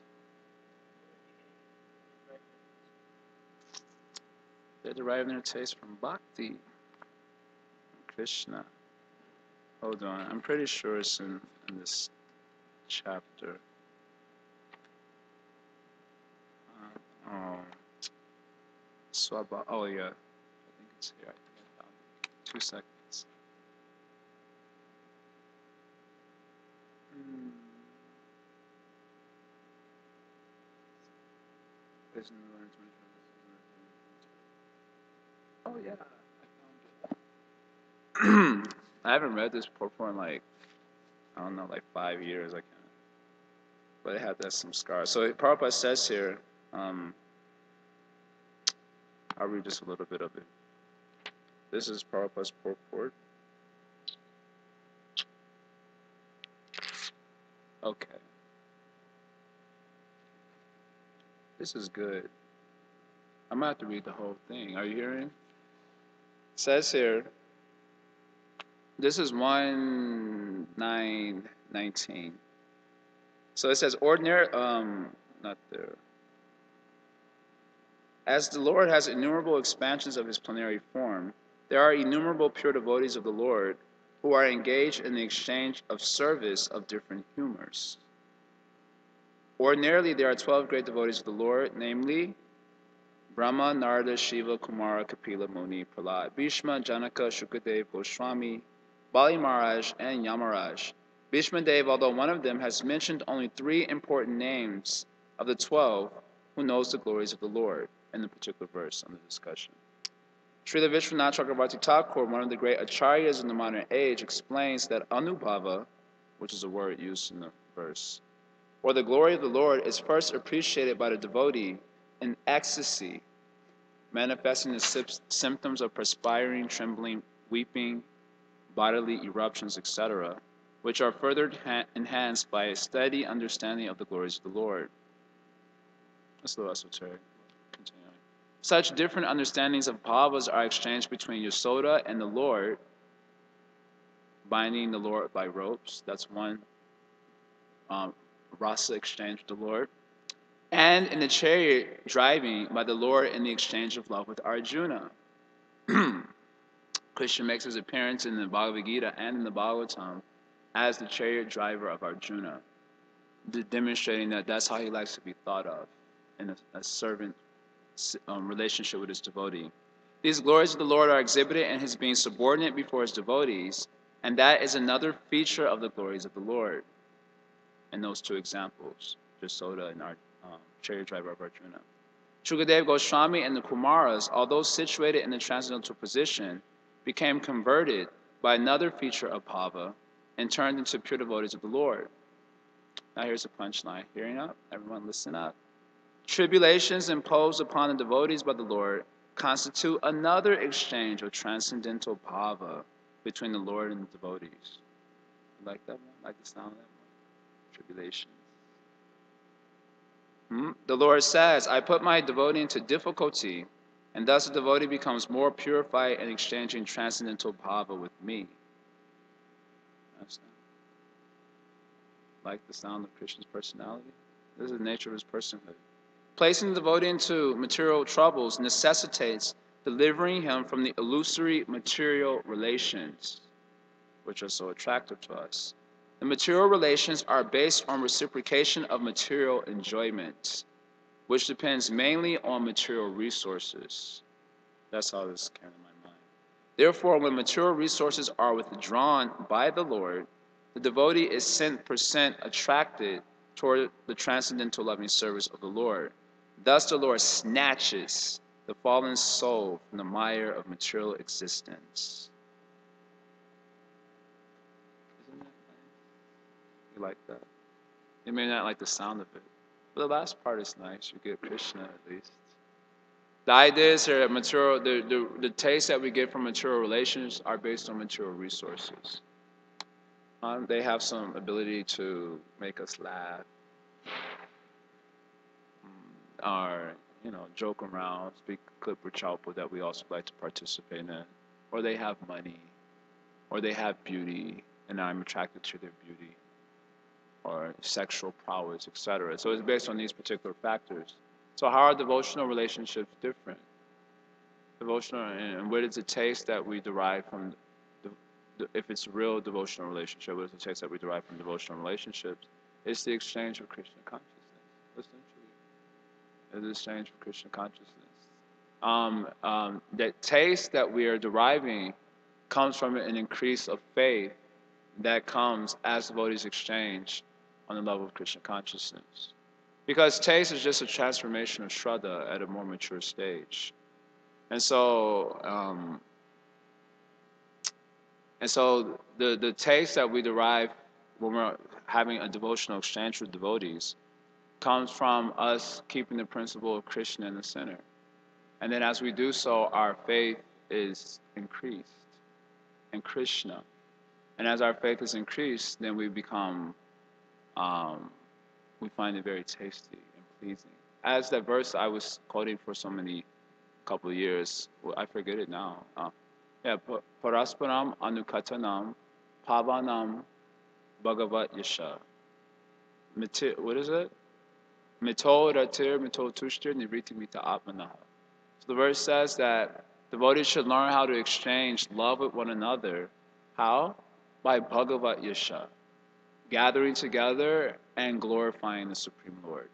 A: They're deriving their taste from bhakti, Krishna. Hold on, I'm pretty sure it's in this chapter. Oh, Swabha. Oh yeah, I think it's here. I think I found it. 2 seconds. Hmm. Oh yeah, I found it. I haven't read this purport in like I don't know, like 5 years. I can't. But it had that some scars. So Prabhupada says here, I'll read just a little bit of it. This is Prabhupada's purport. Okay. This is good. I'm going to have to read the whole thing. Are you hearing? It says here, this is 1:9:19. So it says, ordinary, not there. As the Lord has innumerable expansions of his plenary form, there are innumerable pure devotees of the Lord who are engaged in the exchange of service of different humors. Ordinarily, there are 12 great devotees of the Lord, namely Brahma, Narada, Shiva, Kumara, Kapila, Muni, Prahlad, Bhishma, Janaka, Shukadev, Goswami, Bali Maharaj, and Yamaraj. Bhishma Dev, although one of them has mentioned only 3 important names of the 12 who knows the glories of the Lord in the particular verse under discussion. Srila Vishwanath Chakravarti Thakur, one of the great acharyas in the modern age, explains that Anubhava, which is a word used in the verse, or the glory of the Lord, is first appreciated by the devotee in ecstasy, manifesting the symptoms of perspiring, trembling, weeping, bodily eruptions, etc., which are further enhanced by a steady understanding of the glories of the Lord. That's a little esoteric. Continuing. Such different understandings of bhavas are exchanged between Yasoda and the Lord, binding the Lord by ropes. That's one rasa exchange with the Lord. And in the chariot driving by the Lord in the exchange of love with Arjuna. Krishna makes his appearance in the Bhagavad Gita and in the Bhagavatam as the chariot driver of Arjuna, demonstrating that that's how he likes to be thought of in a servant relationship with his devotee. These glories of the Lord are exhibited in his being subordinate before his devotees, and that is another feature of the glories of the Lord in those 2 examples, Jasoda and our chariot driver of Arjuna. Shukadev Goswami and the Kumaras, although situated in the transcendental position, became converted by another feature of bhava and turned into pure devotees of the Lord. Now here's a punchline. Hearing up? Everyone listen up. Tribulations imposed upon the devotees by the Lord constitute another exchange of transcendental bhava between the Lord and the devotees. You like that one? Like the sound of that one? Tribulations. The Lord says, I put my devotee into difficulty, and thus the devotee becomes more purified in exchanging transcendental bhava with me. Understand? Like the sound of Krishna's personality? This is the nature of his personhood. Placing the devotee into material troubles necessitates delivering him from the illusory material relations, which are so attractive to us. The material relations are based on reciprocation of material enjoyment, which depends mainly on material resources. That's how this came to my mind. Therefore, when material resources are withdrawn by the Lord, the devotee is 100% attracted toward the transcendental loving service of the Lord. Thus, the Lord snatches the fallen soul from the mire of material existence. Isn't that nice? You like that? You may not like the sound of it, but the last part is nice. You get Krishna at least. The ideas are material. The taste that we get from material relations are based on material resources. They have some ability to make us laugh, or joke around, speak clip or chalpo that we also like to participate in, or they have money, or they have beauty, and I'm attracted to their beauty, or sexual prowess, etc. So it's based on these particular factors. So how are devotional relationships different? Devotional, and what is the taste that we derive from, if it's a real devotional relationship, what is the taste that we derive from devotional relationships? It's the exchange of Krishna consciousness, essentially. It's the exchange of Krishna consciousness. The taste that we are deriving comes from an increase of faith that comes as devotees exchange on the level of Krishna consciousness. Because taste is just a transformation of Shraddha at a more mature stage. And so, the taste that we derive when we're having a devotional exchange with devotees comes from us keeping the principle of Krishna in the center. And then as we do so, our faith is increased in Krishna. And as our faith is increased, then we become, we find it very tasty and pleasing. As that verse I was quoting for so many couple of years, well, I forget it now. Parasparam anukatanam pavanam bhagavat yasha. What is it? Mito ratir mito tushtir nivriti mita atmanaha. So the verse says that devotees should learn how to exchange love with one another. How? By Bhagavat Yasha, gathering together and glorifying the Supreme Lord.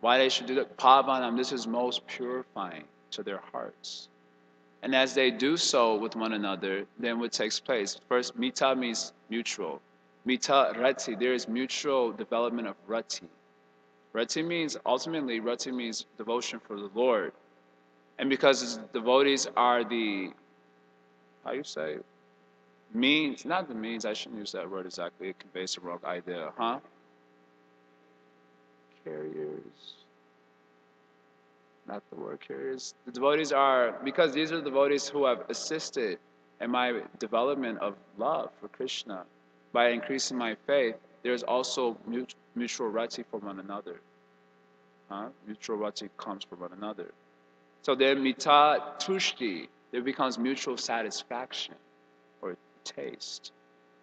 A: Why they should do that? Pavanam, this is most purifying to their hearts. And as they do so with one another, then what takes place? First, mita means mutual. Mita rati, there is mutual development of rati. Rati means devotion for the Lord. And because devotees are the, how you say, means, not the means, I shouldn't use that word exactly, it conveys the wrong idea, Carriers. Not the word carriers. The devotees are, because these are the devotees who have assisted in my development of love for Krishna. By increasing my faith, there's also mutual rati for one another. Mutual rati comes from one another. So then mita tushti, there becomes mutual satisfaction or taste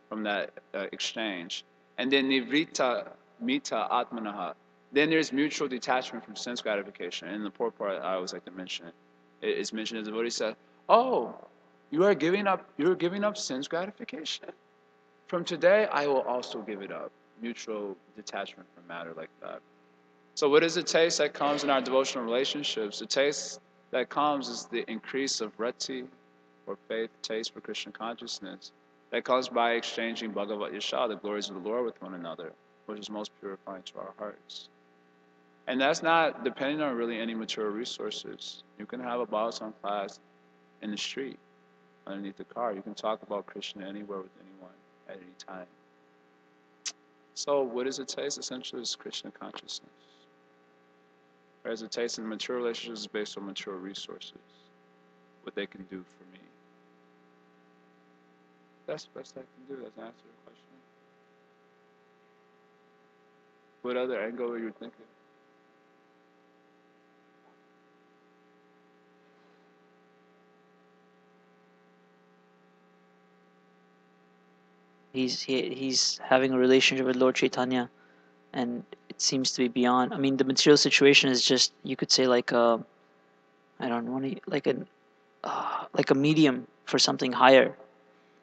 A: from that exchange. And then nivrita mita atmanaha, then there's mutual detachment from sense gratification. And in the poor part, I always like to mention it. It's mentioned as the Buddha said, "Oh, you are giving up sense gratification. From today, I will also give it up." Mutual detachment from matter like that. So, what is the taste that comes in our devotional relationships? The taste that comes is the increase of rati, or faith, taste for Krishna consciousness, that comes by exchanging Bhagavat Yasha, the glories of the Lord, with one another, which is most purifying to our hearts. And that's not depending on really any material resources. You can have a Bhagavatam class in the street, underneath the car. You can talk about Krishna anywhere with anyone at any time. So what is a taste? Essentially, it's Krishna consciousness. Whereas a taste in material relationships is based on material resources, what they can do for me. That's the best I can do. That's an answer to your question. What other angle are you thinking?
B: He's having a relationship with Lord Chaitanya, and it seems to be beyond. I mean, the material situation is just, you could say, like a, I don't want to, like a medium for something higher.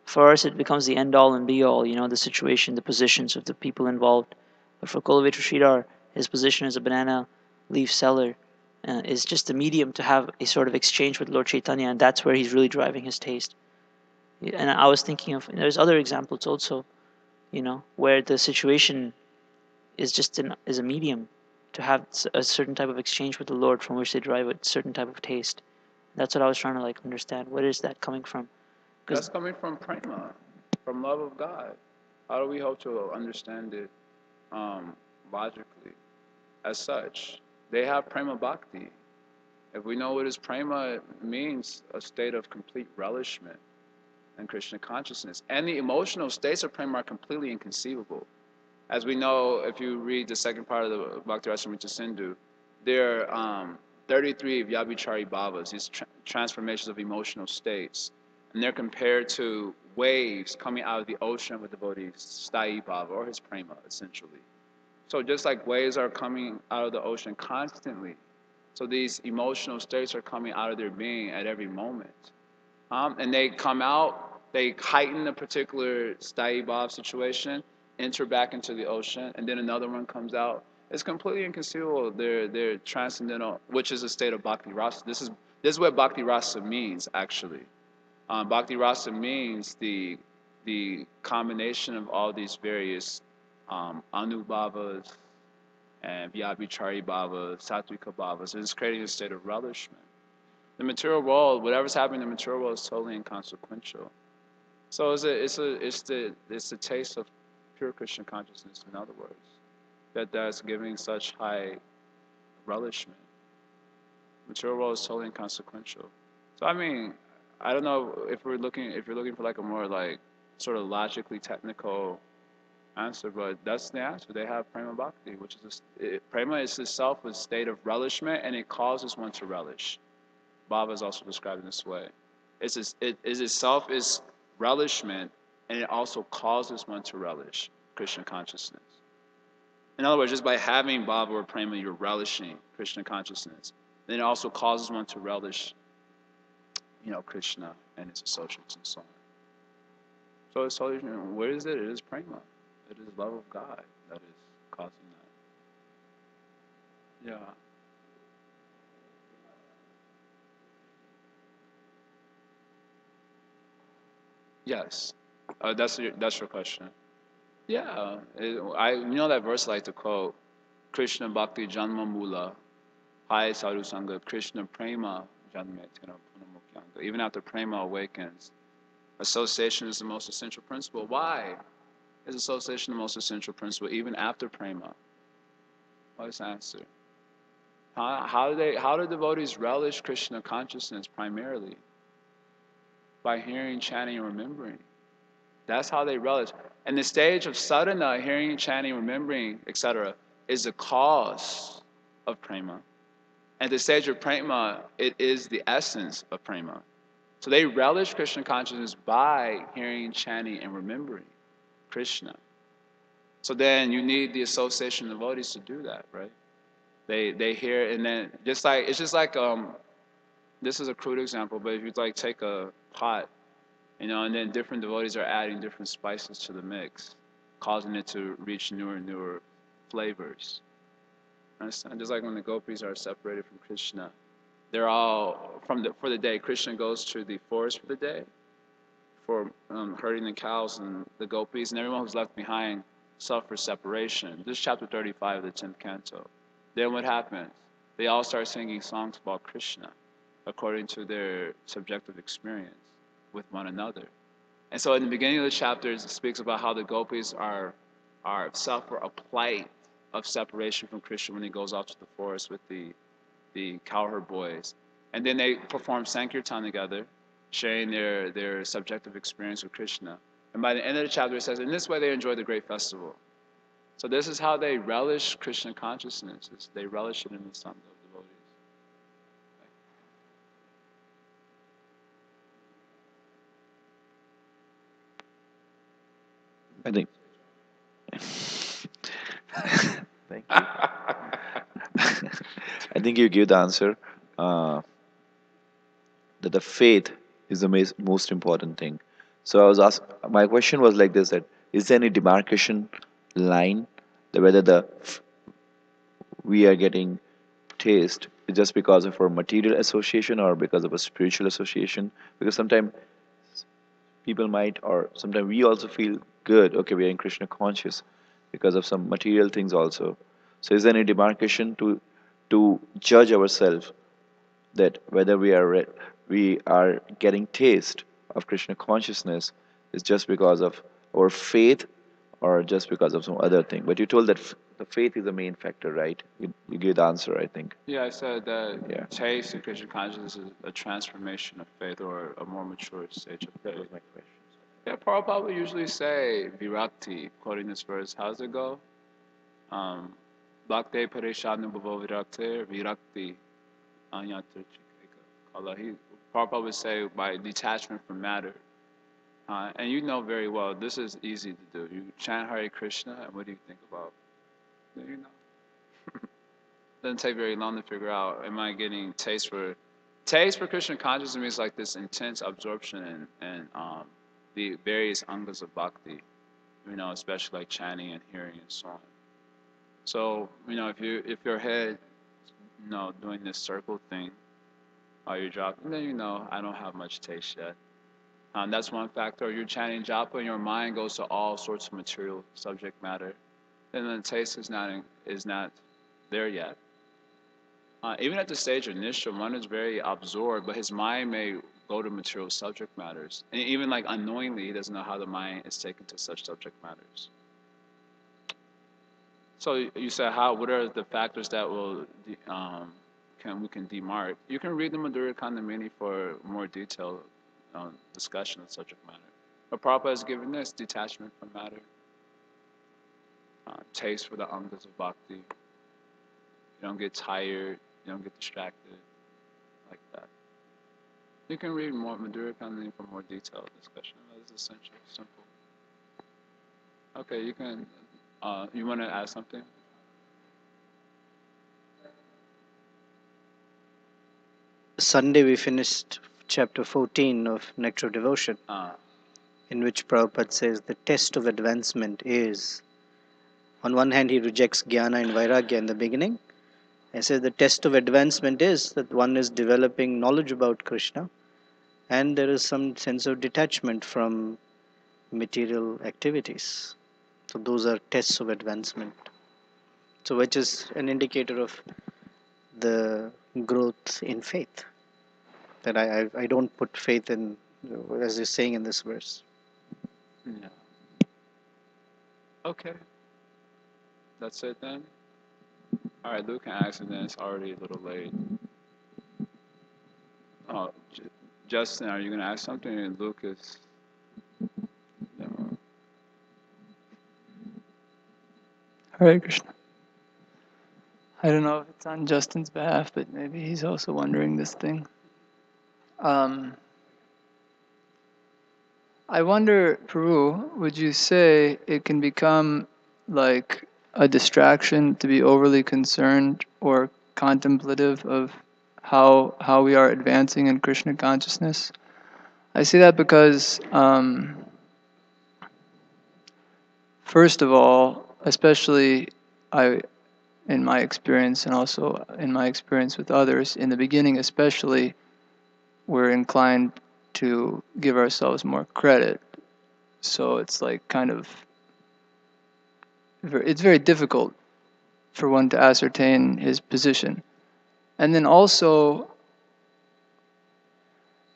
B: For us, it becomes the end all and be all. The situation, the positions of the people involved. But for Kulavitra Sridhar, his position as a banana leaf seller is just a medium to have a sort of exchange with Lord Chaitanya, and that's where he's really driving his taste. And I was thinking of, there's other examples also, where the situation is just is a medium to have a certain type of exchange with the Lord, from which they derive a certain type of taste. That's what I was trying to understand. Where is that coming from?
A: That's coming from prema, from love of God. How do we hope to understand it logically? As such, they have prema bhakti. If we know what is prema, it means a state of complete relishment in Krishna consciousness. And the emotional states of prema are completely inconceivable. As we know, if you read the second part of the Bhakti Rasamrita Sindhu, they're 33 Vyabhichari Bhavas, these transformations of emotional states. And they're compared to waves coming out of the ocean with devotees, Sthai Bhava, or his prema, essentially. So just like waves are coming out of the ocean constantly, so these emotional states are coming out of their being at every moment. And they come out, they heighten a particular Sthai Bhav situation, enter back into the ocean, and then another one comes out. It's completely inconceivable. They're transcendental, which is a state of bhakti rasa. This is what bhakti rasa means, actually. Bhakti rasa means the combination of all these various anubhavas and vyabhichari bhavas, satvika bhavas. It's creating a state of relishment. The material world, whatever's happening in the material world, is totally inconsequential. So it's the taste of pure Krishna consciousness. In other words, that's giving such high relishment. Material world is totally inconsequential. So I mean, I don't know if you're looking for like a more like sort of logically technical answer, but that's the answer. They have prema bhakti, which is prema is itself a state of relishment, and it causes one to relish. Bhava is also described in this way. It is itself is relishment, and it also causes one to relish Krishna consciousness. In other words, just by having bhava or prema, you're relishing Krishna consciousness. Then it also causes one to relish, Krishna and his associates and so on. So it's totally, what is it? It is prema. It is love of God that is causing that. Yeah. Yes. That's your question. Yeah. That verse I like to quote, Krishna Bhakti Janma Mula, Hai Sadhu Sangha, Krishna Prema Janme Tena Punamukyanga. Even after Prema awakens, association is the most essential principle. Why is association the most essential principle even after Prema? What is the answer? How do devotees relish Krishna consciousness primarily? By hearing, chanting, and remembering. That's how they relish. And the stage of sadhana, hearing, chanting, remembering, etc., is the cause of prema. And the stage of prema, it is the essence of prema. So they relish Krishna consciousness by hearing, chanting, and remembering Krishna. So then you need the association of devotees to do that, right? They hear, and then it's just like this is a crude example, but if you like take a pot, and then different devotees are adding different spices to the mix, causing it to reach newer and newer flavors. Understand? Just like when the gopis are separated from Krishna, they're all for the day. Krishna goes to the forest for the day, for herding the cows and the gopis, and everyone who's left behind suffers separation. This is chapter 35 of the 10th canto. Then what happens? They all start singing songs about Krishna, according to their subjective experience with one another. And so in the beginning of the chapters, it speaks about how the gopis are suffer a plight of separation from Krishna when he goes off to the forest with the cowherd boys. And then they perform Sankirtan together, sharing their subjective experience with Krishna. And by the end of the chapter, it says, in this way they enjoy the great festival. So this is how they relish Krishna consciousness. They relish it in the sangha of devotees.
C: I think. Thank you. I think you give the answer that the faith is the most important thing. So I was asked. My question was like this: that is there any demarcation line that whether we are getting taste just because of our material association or because of a spiritual association? Because sometimes people might, or sometimes we also feel good. Okay, we are in Krishna conscious because of some material things also. So is there any demarcation to judge ourselves that whether we are getting taste of Krishna consciousness is just because of our faith or just because of some other thing? But you told that the faith is the main factor, right? You gave the answer, I think.
A: Yeah, I said that
C: Yeah.
A: taste in Krishna consciousness is a transformation of faith or a more mature stage of
C: That was
A: faith.
C: my question.
A: Yeah, Prabhupada would usually say virakti, quoting this verse. How's it go? Bhakti parishanu bhavo virakti, virakti. Prabhupada would say by detachment from matter. And you know very well, this is easy to do. You chant Hare Krishna, and what do you think about? You know, doesn't take very long to figure out. Am I getting taste for Krishna consciousness means like this intense absorption and the various angas of bhakti. You know, especially like chanting and hearing and so on. So if your head, doing this circle thing while you're dropping, then I don't have much taste yet. That's one factor. You're chanting japa and your mind goes to all sorts of material subject matter. Then the taste is not there yet. Even at the stage of nisha, one is very absorbed, but his mind may go to material subject matters. And even like unknowingly, he doesn't know how the mind is taken to such subject matters. So you said what are the factors that will we can demark? You can read the Madhurya Kandamini for more detailed discussion of subject matter. But Prabhupada has given this detachment from matter, taste for the angas of bhakti. You don't get tired, you don't get distracted, like that. You can read more Madhurya Kandamini for more detailed discussion. That is essential, simple. Okay, you can. You want to add something?
D: Sunday we finished chapter 14 of Nectar of Devotion, in which Prabhupada says the test of advancement is, on one hand he rejects jnana and vairagya in the beginning, and says the test of advancement is that one is developing knowledge about Krishna and there is some sense of detachment from material activities. So those are tests of advancement. So which is an indicator of the growth in faith. That I don't put faith in, as he's saying in this verse.
A: Yeah. Okay. That's it then? All right, Luke can ask, and then it's already a little late. Oh, Justin, are you going to ask something? And Lucas?
E: Hare Krishna. I don't know if it's on Justin's behalf, but maybe he's also wondering this thing. I wonder, Prabhu, would you say it can become like a distraction to be overly concerned or contemplative of how we are advancing in Krishna consciousness? I say that because, first of all, especially in my experience and also in my experience with others, in the beginning especially, we're inclined to give ourselves more credit. So it's like it's very difficult for one to ascertain his position. And then also,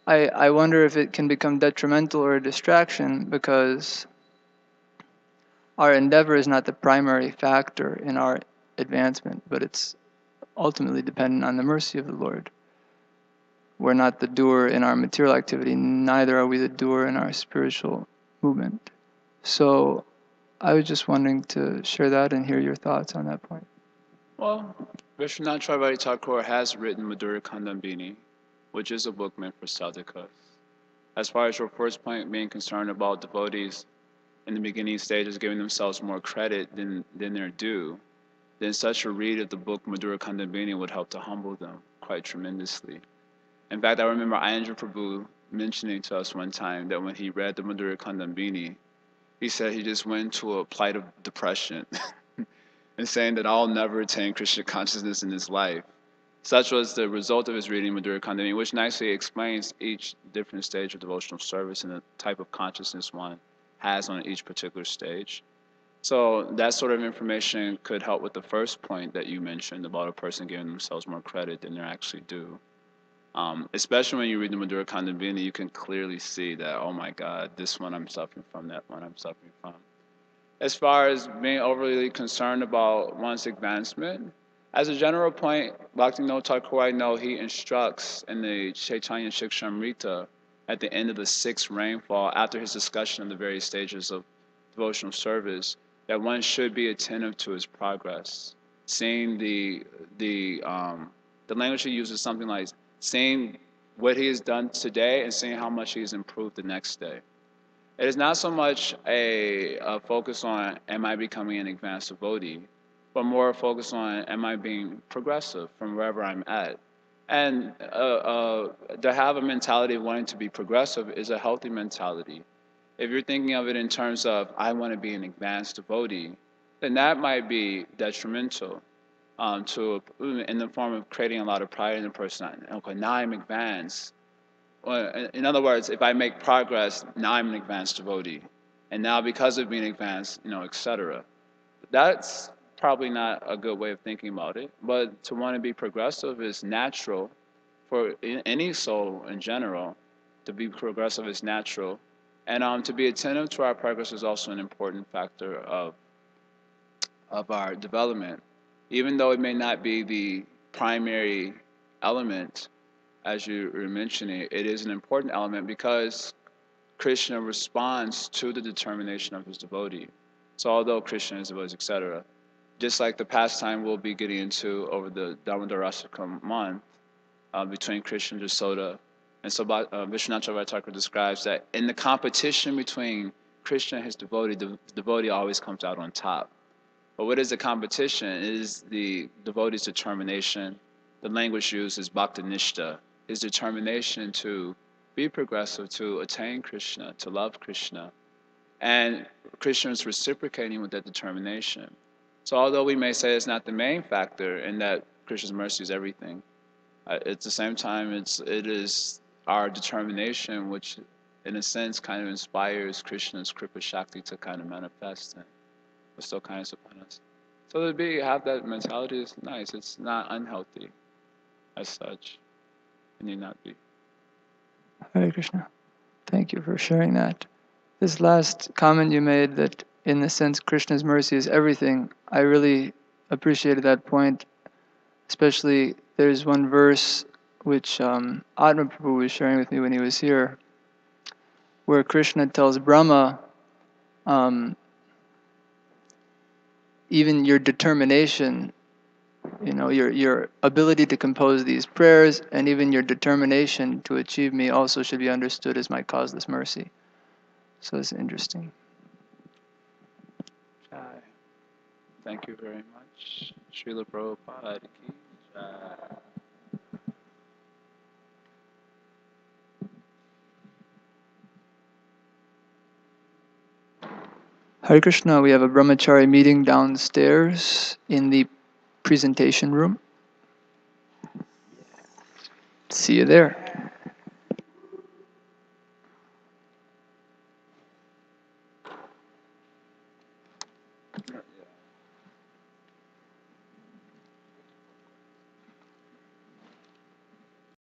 E: I wonder if it can become detrimental or a distraction because our endeavor is not the primary factor in our advancement, but it's ultimately dependent on the mercy of the Lord. We're not the doer in our material activity, neither are we the doer in our spiritual movement. So I was just wondering to share that and hear your thoughts on that point.
A: Well, Vishwanath Chakravarti Thakur has written Madhurya Kandambini, which is a book meant for sadhakas. As far as your first point being concerned about devotees in the beginning stages giving themselves more credit than they're due, then such a read of the book Madhurya Kandambini would help to humble them quite tremendously. In fact, I remember Andrew Prabhu mentioning to us one time that when he read the Madhurya Kandambini, he said he just went into a plight of depression and saying that I'll never attain Krishna consciousness in his life. Such was the result of his reading Madhurya Kandamini, which nicely explains each different stage of devotional service and the type of consciousness one has on each particular stage. So that sort of information could help with the first point that you mentioned about a person giving themselves more credit than they're actually due. Especially when you read the Madhurya Kandamini, you can clearly see that, oh my God, this one I'm suffering from, that one I'm suffering from. As far as being overly concerned about one's advancement, as a general point, Bhaktivinoda Thakur, I know he instructs in the Chaitanya Shikshamrita at the end of the sixth rainfall, after his discussion of the various stages of devotional service, that one should be attentive to his progress, seeing the The language he uses is something like saying what he has done today and saying how much he has improved the next day. It is not so much a focus on am I becoming an advanced devotee, but more a focus on am I being progressive from wherever I'm at. And to have a mentality of wanting to be progressive is a healthy mentality. If you're thinking of it in terms of I want to be an advanced devotee, then that might be detrimental in the form of creating a lot of pride in the person. Okay, now I'm advanced. In other words, if I make progress, now I'm an advanced devotee, and now because of being advanced, etc. That's probably not a good way of thinking about it. But to want to be progressive is natural for any soul in general. To be progressive is natural, and to be attentive to our progress is also an important factor of our development, even though it may not be the primary element as you were mentioning, it is an important element because Krishna responds to the determination of his devotee. So although Krishna is devotee, etc., just like the pastime we'll be getting into over the Damodarasakam month between Krishna and Jasoda, and so Vishwanath Chakravarti describes that in the competition between Krishna and his devotee, the devotee always comes out on top. But what is the competition? It is the devotee's determination. The language used is bhaktinishta, his determination to be progressive, to attain Krishna, to love Krishna. And Krishna is reciprocating with that determination. So although we may say it's not the main factor in that Krishna's mercy is everything, at the same time it is our determination which in a sense kind of inspires Krishna's Kripa Shakti to kind of manifest and bestow kindness upon us. So to have that mentality is nice. It's not unhealthy as such. It need not be.
E: Hare Krishna. Thank you for sharing that. This last comment you made that in the sense Krishna's mercy is everything, I really appreciated that point. Especially there's one verse which Atma Prabhu was sharing with me when he was here, where Krishna tells Brahma, even your determination, your ability to compose these prayers, and even your determination to achieve me also should be understood as my causeless mercy. So it's interesting.
A: Jaya. Thank you very much. Srila Prabhupada ki Jaya.
E: Hare Krishna, we have a brahmachari meeting downstairs in the presentation room. See you there.